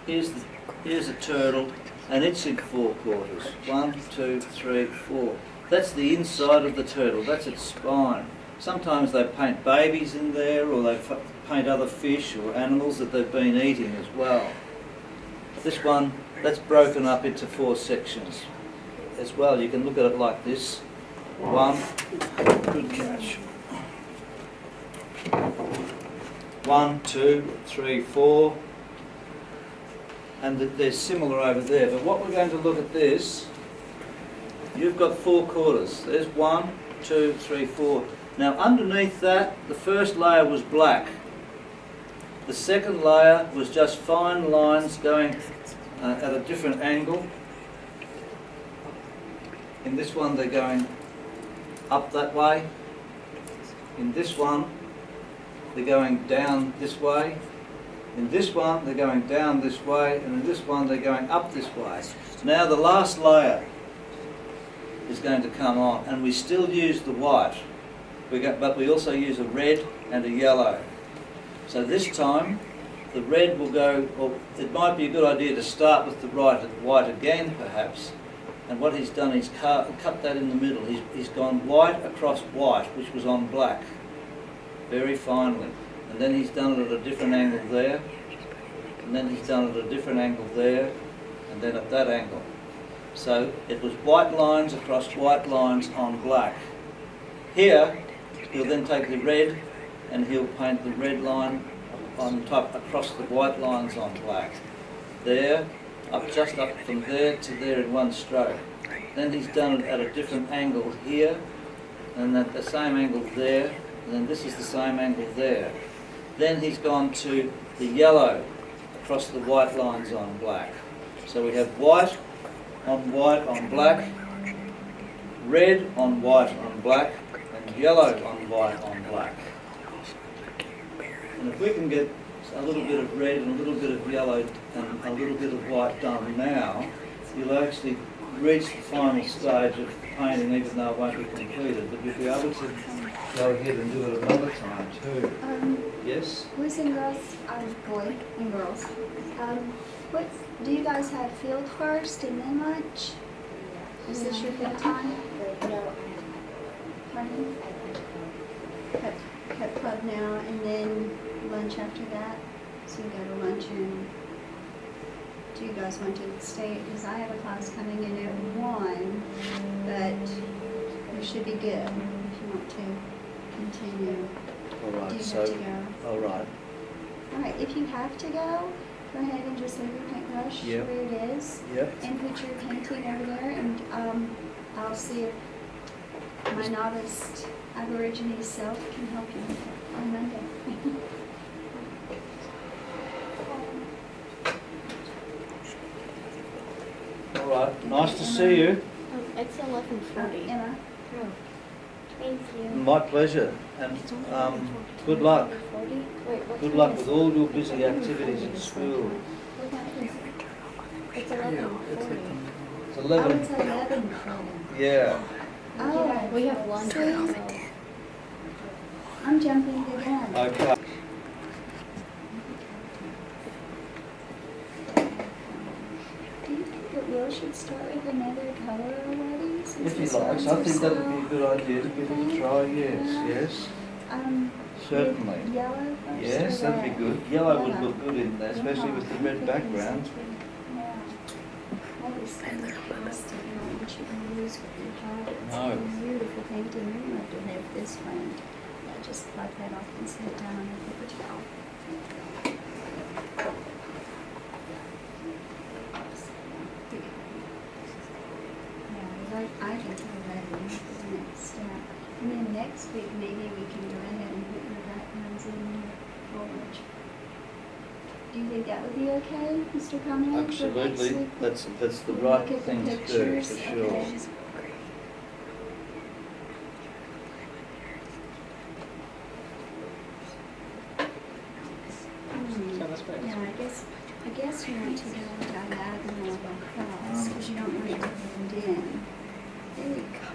Here's a turtle, and it's in 4 quarters. 1, 2, 3, 4. That's the inside of the turtle, that's its spine. Sometimes they paint babies in there, or they paint other fish or animals that they've been eating as well. This one, that's broken up into 4 sections as well. You can look at it like this. 1, good catch. 1, 2, 3, 4. And they're similar over there. But what we're going to look at this, you've got 4 quarters. There's 1, 2, 3, 4. Now underneath that, the first layer was black. The second layer was just fine lines going at a different angle. In this one they're going up that way. In this one they're going down this way. In this one they're going down this way, and in this one they're going up this way. Now the last layer is going to come on, and we still use the white, but we also use a red and a yellow. So this time the red will go, or it might be a good idea to start with the white again perhaps. And what he's done, he's cut that in the middle. He's gone white across white, which was on black, very finely. And then he's done it at a different angle there, and then he's done it at a different angle there, and then at that angle. So it was white lines across white lines on black. Here, he'll then take the red and he'll paint the red line on top across the white lines on black. There, just up from there to there in one stroke. Then he's done it at a different angle here, and at the same angle there, and then this is the same angle there. Then he's gone to the yellow across the white lines on black. So we have white on black, red on white on black, and yellow on white on black. And if we can get a little bit of red and a little bit of yellow and a little bit of white done now, you'll actually reach the final stage of painting, even though it won't be completed, but you'll be able to go ahead and do it another time too. Yes? Boys and girls, boy and girls, do you guys have field first and then lunch? Is this your field time? No, Pardon? Cut club now and then lunch after that? So you go to lunch, and do you guys want to stay? Because I have a class coming in at 1, but you should be good if you want to continue. All right, Do you so, have to go? all right. All right, if you have to go ahead and just leave your paintbrush Yep. where it is, Yep. and put your painting over there, and I'll see if my novice Aborigine self can help you on Monday. All right, nice to see you. it's 11:40. Emma, Thank you. My pleasure, and good luck. Wait, what Good time luck is with it? all your busy activities at school. What time is it? It's 11:40. It's oh, 11. it's 11. Yeah. Oh, We have lunch. see? I'm jumping the gun. Okay. Do you think that Will should start with another color already? since If he his likes, arms I are think that would so be a good idea to give it a try. Yes, yes, certainly. with Yellow first. Yes, or that'd be red? good. Yellow would Yellow. look good in there, especially with the red background. Yeah. That is fantastic. I don't want you to lose what you have. It's No. a beautiful painting. You're going to have to have this framed. just wipe that off and set it down on a paper towel. Yeah, I can tell that for the next step. And then next week, maybe we can go ahead and put your backgrounds in your foliage. Do you think that would be okay, Mr. Conrad? for next Absolutely, week? that's the Look right at the thing to do, pictures, for sure. okay. So that's great. Yeah, I guess you want to go diagonal across, because you don't want it to blend in. There we go.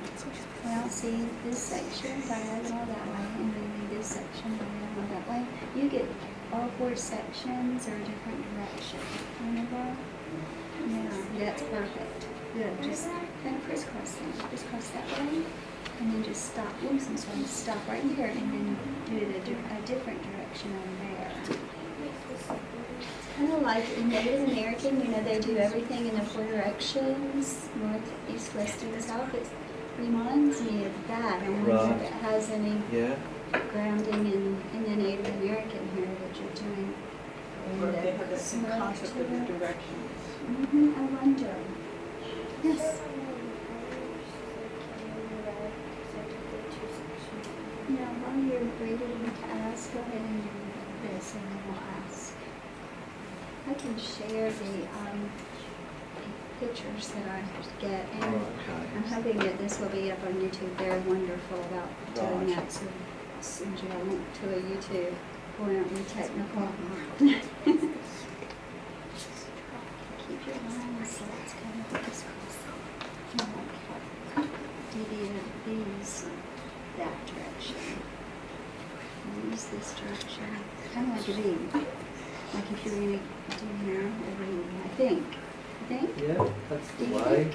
Well, see, this section diagonal that way, and then this section diagonal that way. You get all 4 sections are a different direction. Remember? Yeah, that's perfect. Good, just kind of crisscross them, crisscross that way, and then just stop. Oops, I'm sorry, stop right here, and then do it a different direction over there. Kind of like in Native American, you know, they do everything in the 4 directions, north, east, west, and south. It reminds me of that. I wonder Right. if it has any Yeah, grounding in the Native American here that you're doing. Or if they have the same Similar concept to of the that. directions. I wonder. Yes. Now, while you're waiting to ask, go ahead and do this, and then we'll ask. I can share the pictures that I get, and oh, I'm okay. hoping that this will be up on YouTube. They're wonderful about doing Right. that, so send you a link to a YouTube. Boy, aren't we technical? Keep your lines so it's kind of this these that direction. And use this direction. Kind of like a V. Like if you're going to do here, a V, I think. Yeah, that's the Do you way. think?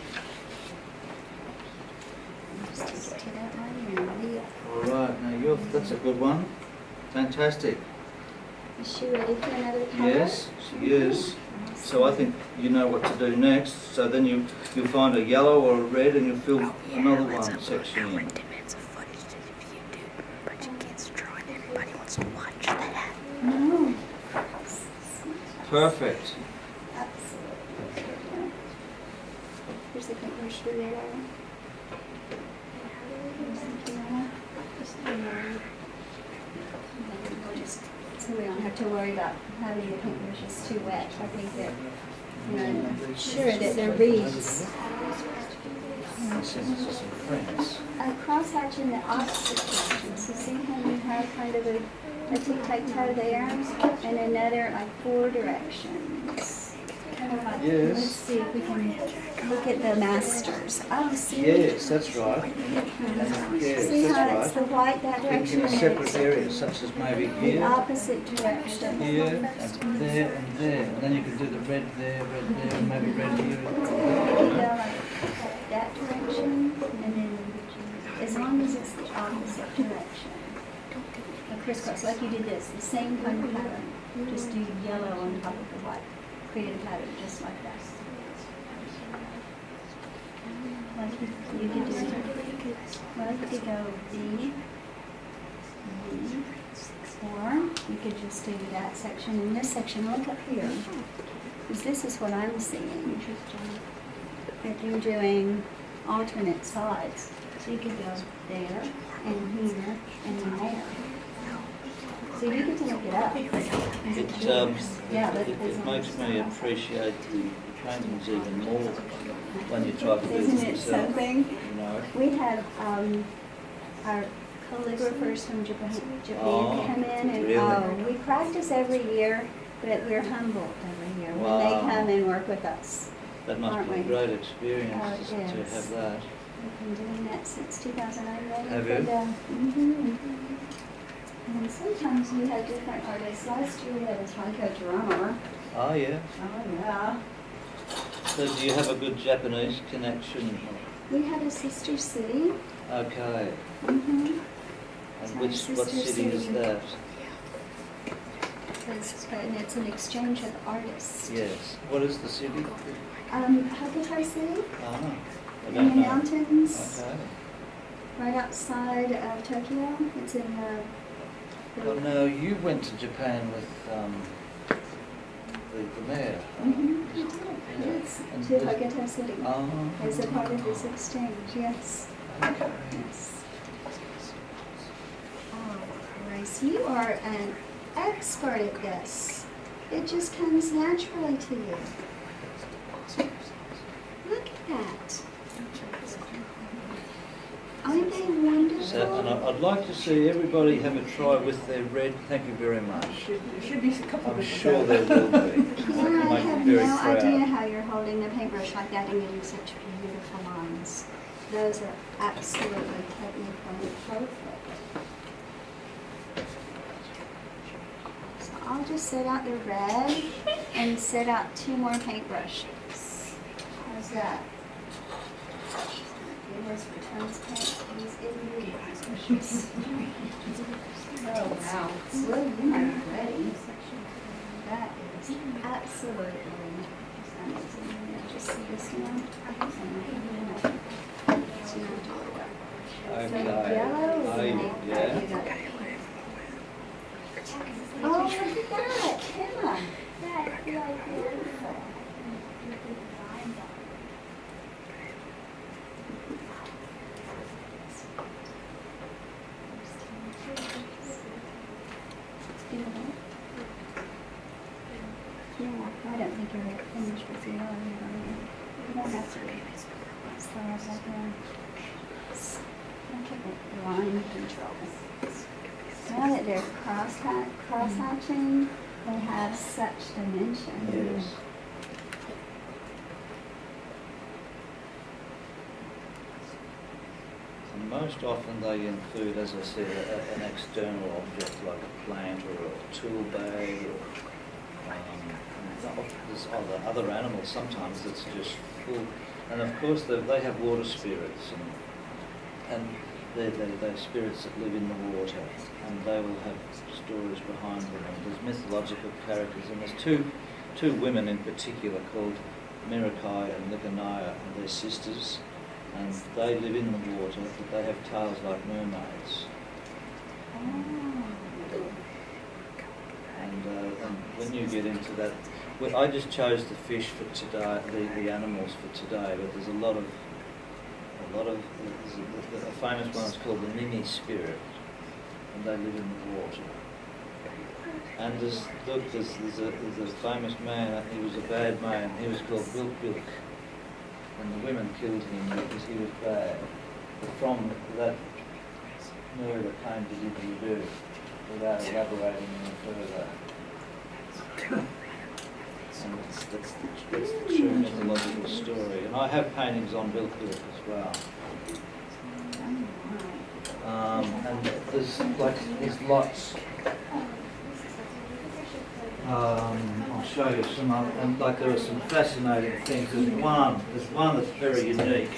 Just take it to that way and V. All right, now that's a good one. Fantastic. Is she ready for another color? Yes, she is. So I think you know what to do next. So then you'll find a yellow or a red, and you'll fill another one section in. 10 minutes of footage to YouTube, but your kids draw and everybody wants to watch that. No. Perfect. Absolutely. Here's the paintbrush for you. So we don't have to worry about having the paintbrushes too wet. I think that, you know, sure that they're reeds. Send it to some friends. A crosshatch in the opposite direction. So see how you have kind of a tic-tac-toe there, and another like 4 directions. Kind of like, Yes. let's see if we can look at the masters. Oh, see? Yes, that's right. And yes, See how it's that's the right. white that Think direction in and separate it's areas, such as maybe the here, opposite direction. here, and there, and there. And then you can do the red there, and maybe red here. You go like that direction, and then as long as it's the opposite direction. A crisscross, like you did this, the same kind of pattern. Just do yellow on top of the white. Create a pattern just like that. Like you could do, well, you could go B, or you could just do that section and this section. Look up here, because this is what I'm seeing. If you're doing alternate sides, so you could go there and here and then there. So you get to look it up. Yeah, but It makes me appreciate the paintings even more when you try to do Isn't it it yourself. something? You know. We had our calligraphers from Japan Oh, come in, and really? we practice every year, but we're humbled every year when Wow. they come and work with us. That must Aren't be a we? great experience Oh, it to is. have that. We've been doing that since 2009. Ready Have for you? the- And sometimes we have different artists. Last year we had a taiko drummer. Oh, yeah. Oh, yeah. So do you have a good Japanese connection? We had a sister city. Okay. Mm-hmm. And Our what sister city is city. that? And it's an exchange of artists. Yes. What is the city? Hokuto City, Ah, I in don't the know. mountains, Okay. right outside of Tokyo. It's in the Well, no, you went to Japan with the mayor. Yes, And to this- Hokkaido City, Oh. as a part of this exchange, yes. Okay. Yes. Oh, Grace, you are an expert at this. It just comes naturally to you. Look at that. Aren't they wonderful? So, and I'd like to see everybody have a try with their red. Thank you very much. There should be a couple I'm of sure there will be. Yeah, I Make have me very no proud. idea how you're holding the paintbrush like that and getting such beautiful lines. Those are absolutely technically perfect. So I'll just set out the red and set out 2 more paintbrushes. How's that? It was returns paint, these itty paintbrushes. Oh, wow. Well, you are ready. That is absolutely amazing. Yeah, just see this one. Okay. Yellow Oh, is yeah. Oh, look at that, Emma. That is beautiful. Yeah, I don't think you're finished with the yellow. You don't have to start like that. Don't get the line control. Now that they're cross-hatching, they have such dimension. Yes. And most often they include, as I said, an external object like a plant or a tool bag or there's other animals sometimes that's just full. And of course they have water spirits and they're spirits that live in the water and they will have stories behind them. And there's mythological characters and there's two women in particular called Mirakai and Nikanaya and they're sisters. And they live in the water, but they have tails like mermaids. And when you get into that, well, I just chose the fish for today, the animals for today. But there's a famous one is called the Nini spirit, and they live in the water. And there's a famous man. He was a bad man. He was called Bilk. And the women killed him because he was bad. But from that murder came to didgeridoo without elaborating any further. And that's the true mythological story. And I have paintings on Bilk as well. And there's lots. I'll show you some other, and there are some fascinating things. There's one that's very unique,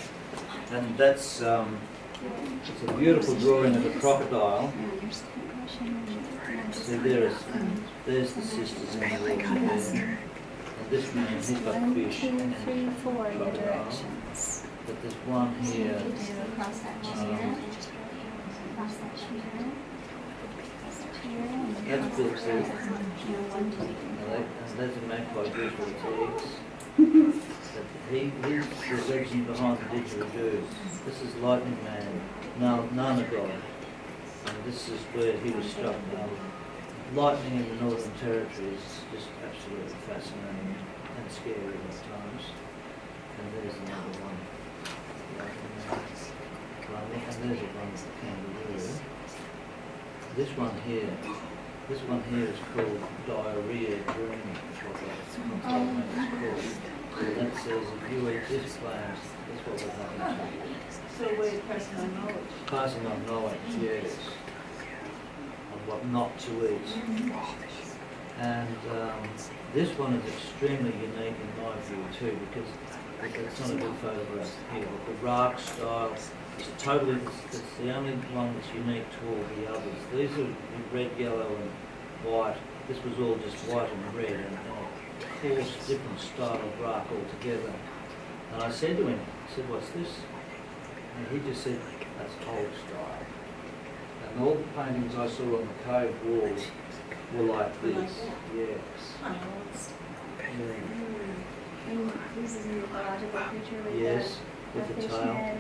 and that's it's a beautiful drawing of a crocodile. See, there's the sisters in the water there. And this man, he's got 1, fish 2, and 3, 4 your crocodile. directions. But there's one here. You do a cross hatch here, cross hatch here, cross hatch here, and then That's cross Bilk hatch too. here. And 1, 2, 3, 4. And there's a magpie goes for its eggs. He's the legend behind the didgeridoo. This is Lightning Man, Nana God. And this is where he was struck down. Lightning in the Northern Territory is just absolutely fascinating and scary at times. And there's another one. And there's a one with the kangaroo. This one here is called diarrhea dreaming. That's what it's called. And that says if you eat this plant, that's what will happen to you. So we're passing on knowledge. Passing on knowledge, yes, on what not to eat. And this one is extremely unique in my view too, because it's not a good photograph here, but the Raak style is totally, it's the only one that's unique to all the others. These are red, yellow and white. This was all just white and red and a coarse different style of Raak altogether. And I said to him, I said, what's this? And he just said, that's old style. And And all the paintings I saw on the cave walls were like Were like this. that? Yes. Oh, Yeah. And this is an ecological picture with Yes, a with the fish tail. head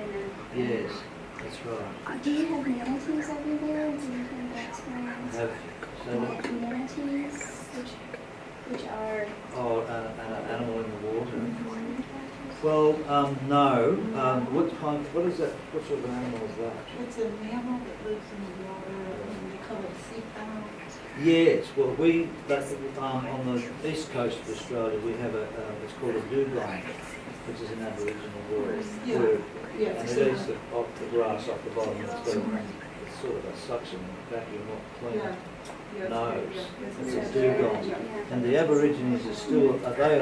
and a... Yes, that's right. Do you have manatees over there? Do you think that's friends? Have so Manatees, which are... oh, an animal in the water. Mhm. Well, no. What is that? What sort of animal is that? it's a mammal that lives in the water, and they call it sea fowl. Yes, well, on the east coast of Australia, we have it's called a dugong, which is an Aboriginal word. Yeah. Yeah, And it's it a- eats off the grass off the bottom, and it's sort of a suction vacuum, not clean. Yeah. Yeah, Nose. yeah, It's a dugong. And the Aborigines are still, they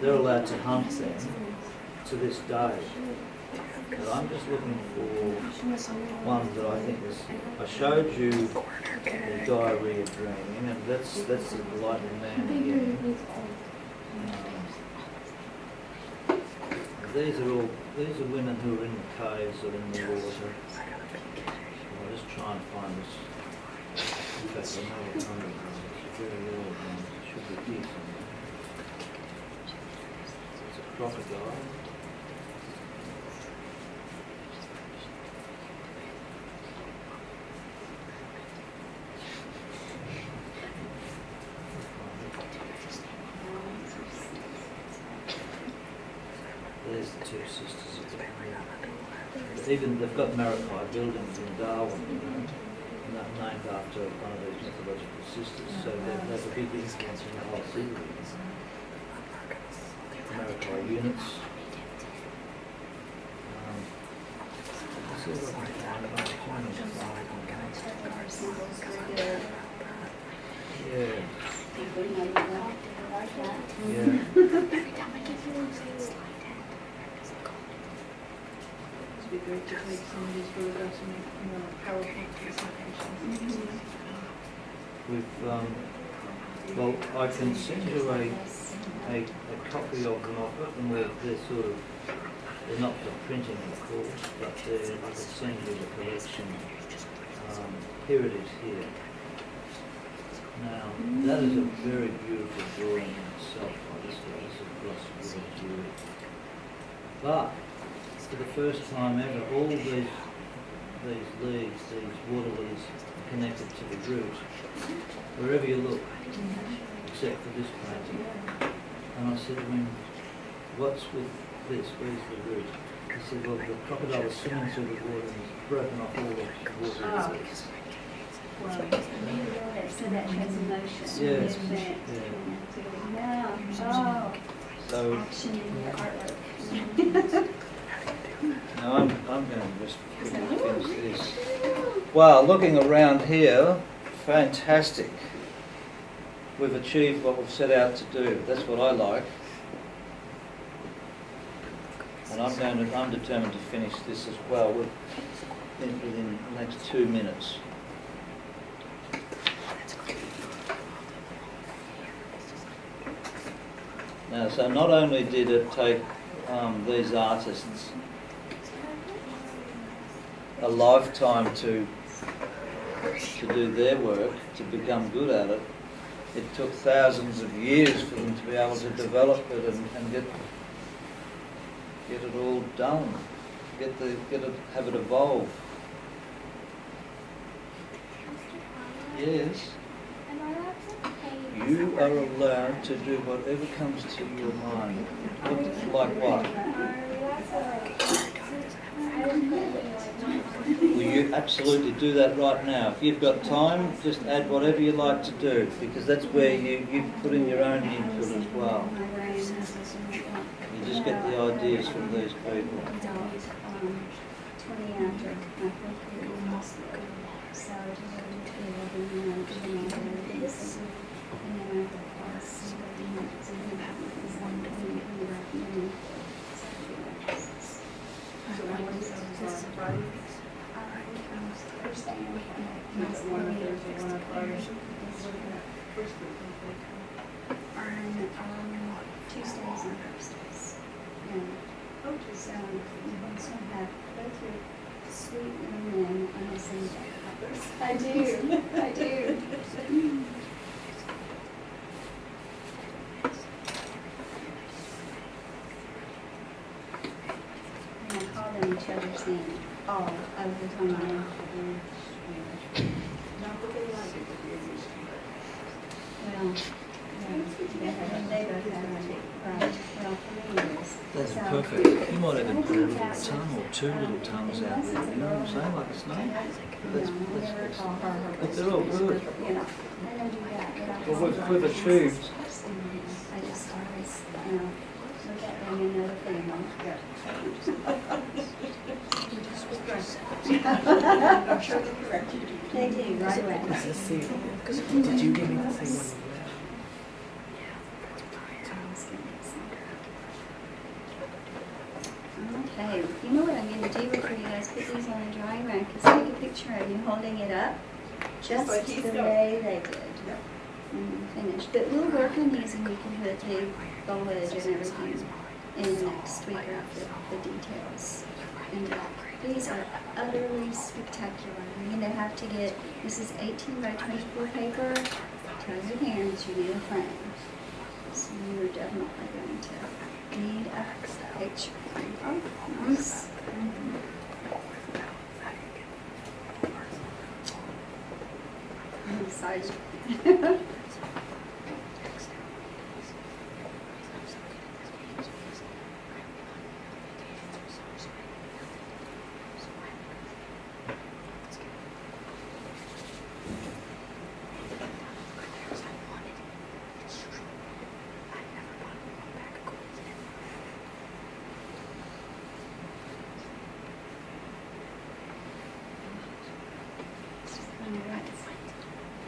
are allowed to hunt them to this day. But I'm just looking for one that I think is, I showed you the diarrhea dreaming, and that's the lightning man again. These are women who are in the caves or in the water. I'll just try and find this. In fact, I know what number it is. It's a very old one. It should be here somewhere. It's a crocodile. There's the two sisters of the even they've got Maracay buildings in Darwin, you know, named after one of these mythological sisters. So there's a big influence in the whole series. Maracay units. Let's see what I can find. Yeah. It'd be great to take some of these photographs and make more PowerPoint presentations. We've, well, I can send you a copy of them. I've got them where they're sort of, they're not for printing of course, but I can send you the collection. Here it is here. Now, that is a very beautiful drawing in itself by this guy. This is glossy beauty. But, for the first time ever, all these leaves, these water lilies, are connected to the root, wherever you look, except for this painting. And I said to him, what's with this? Where's the root? He said, well, the crocodile is swimming through the water and has broken off all the water lilies. So that shows emotion. Yes. Movement. Yeah. Yeah. Oh, So, action in your artwork. now I'm going to just quickly finish this. Wow, looking around here, fantastic. We've achieved what we've set out to do. That's what I like. And I'm determined to finish this as well within the next 2 minutes. Now, so not only did it take these artists a lifetime to do their work, to become good at it, it took thousands of years for them to be able to develop it and get it all done, have it evolve. Yes. You are allowed to do whatever comes to your mind. Like what? Well, you absolutely do that right now. If you've got time, just add whatever you like to do, because that's where you put in your own input as well. You just get the ideas from these people. Tuesdays and Thursdays. So we also have go through sweet little men on the same day. I do, I do. And I call them each other's name all of the time. Not that they like it, but they're used to it. Well, they both have it. Right. Well, for me it is. That's So, perfect. You might I even think put a little that tongue or was, two little tongues out unless there, it's you know what I'm a saying, girl, like a snake. you That's, know, I never that's, call her her but they're all good. You know, I don't do that, but I Well, call we've her achieved. I just always, you know, look at them and know the family. I'm sure they're correct. They do, right away. Did you give me the same one? Okay, you know what I'm gonna do before you guys put these on a dry rack is take a picture of you holding it up, just like he's the done. way they did. Yep. And then finish. But we'll work on these and we can put the foliage and everything in next week after the details. And these are utterly spectacular. You're gonna have to get, this is 18 by 24 paper. Tell your parents you need a frame. So you're definitely going to need a picture. Oh, nice. I'm excited.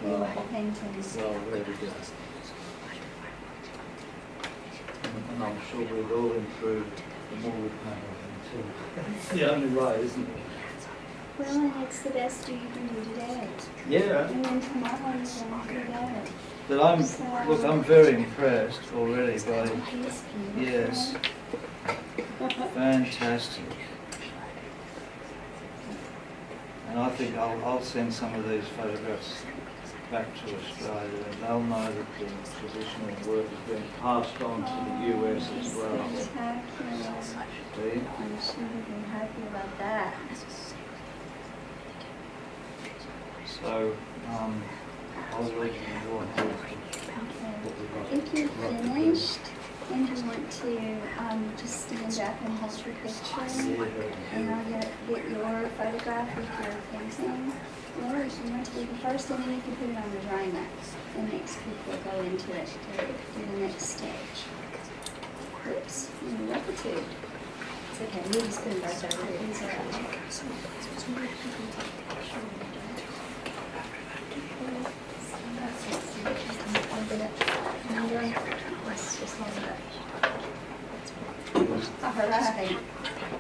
Beautiful paintings. well, there we go. And I'm sure we'd all improve the more we paint on them too. It's the only way, isn't it? Well, and it's the best you can do today. Yeah. And then tomorrow you're going to do better. But look, I'm very impressed already by, It's beautiful. yes, fantastic. And I think I'll send some of these photographs back to Australia and they'll know that the traditional work is being passed on to the US as well. Spectacular. See? I'm sure you'll be happy about that. So, I'll read you more Okay. If you're finished and you want to just stand up and hold your picture, and I'll get your photograph with your painting. Or if you want to be the first, and then you can put it on the drying mat. And next week we'll go into it to do the next stage. Oops, repetitive. It's okay, we'll just put them both over here. These are all right.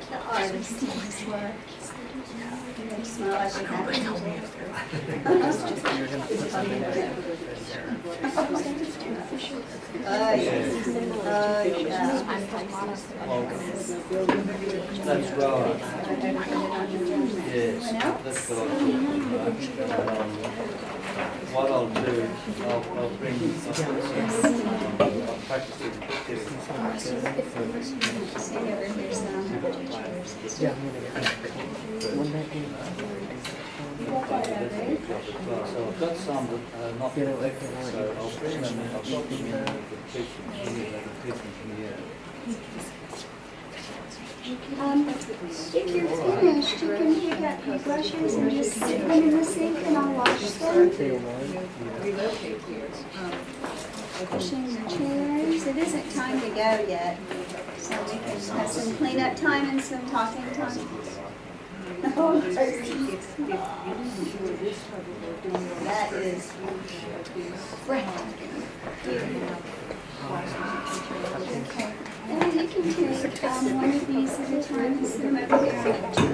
The artist in his work. They smell like they have Oh, yes. Oh, yeah. That's right. Yes, Anyone else? that's what I'm talking about. What I'll do is I'll bring, I'll practice it. See over here, some have pictures. Yeah, I'm gonna get that. One back in. So I've got some that not You know, I perfect, can so I'll bring them in, I'll put them in the picture here, the picture here. If you're finished, you can pick up your brushes and just sit them in the sink and I'll wash them. Relocate here. Pushing your chairs. It isn't time to go yet, so we can have some cleanup time and some talking time. Oh, that is breathtaking. Okay. And you can take one of these at a time and sit them over there on the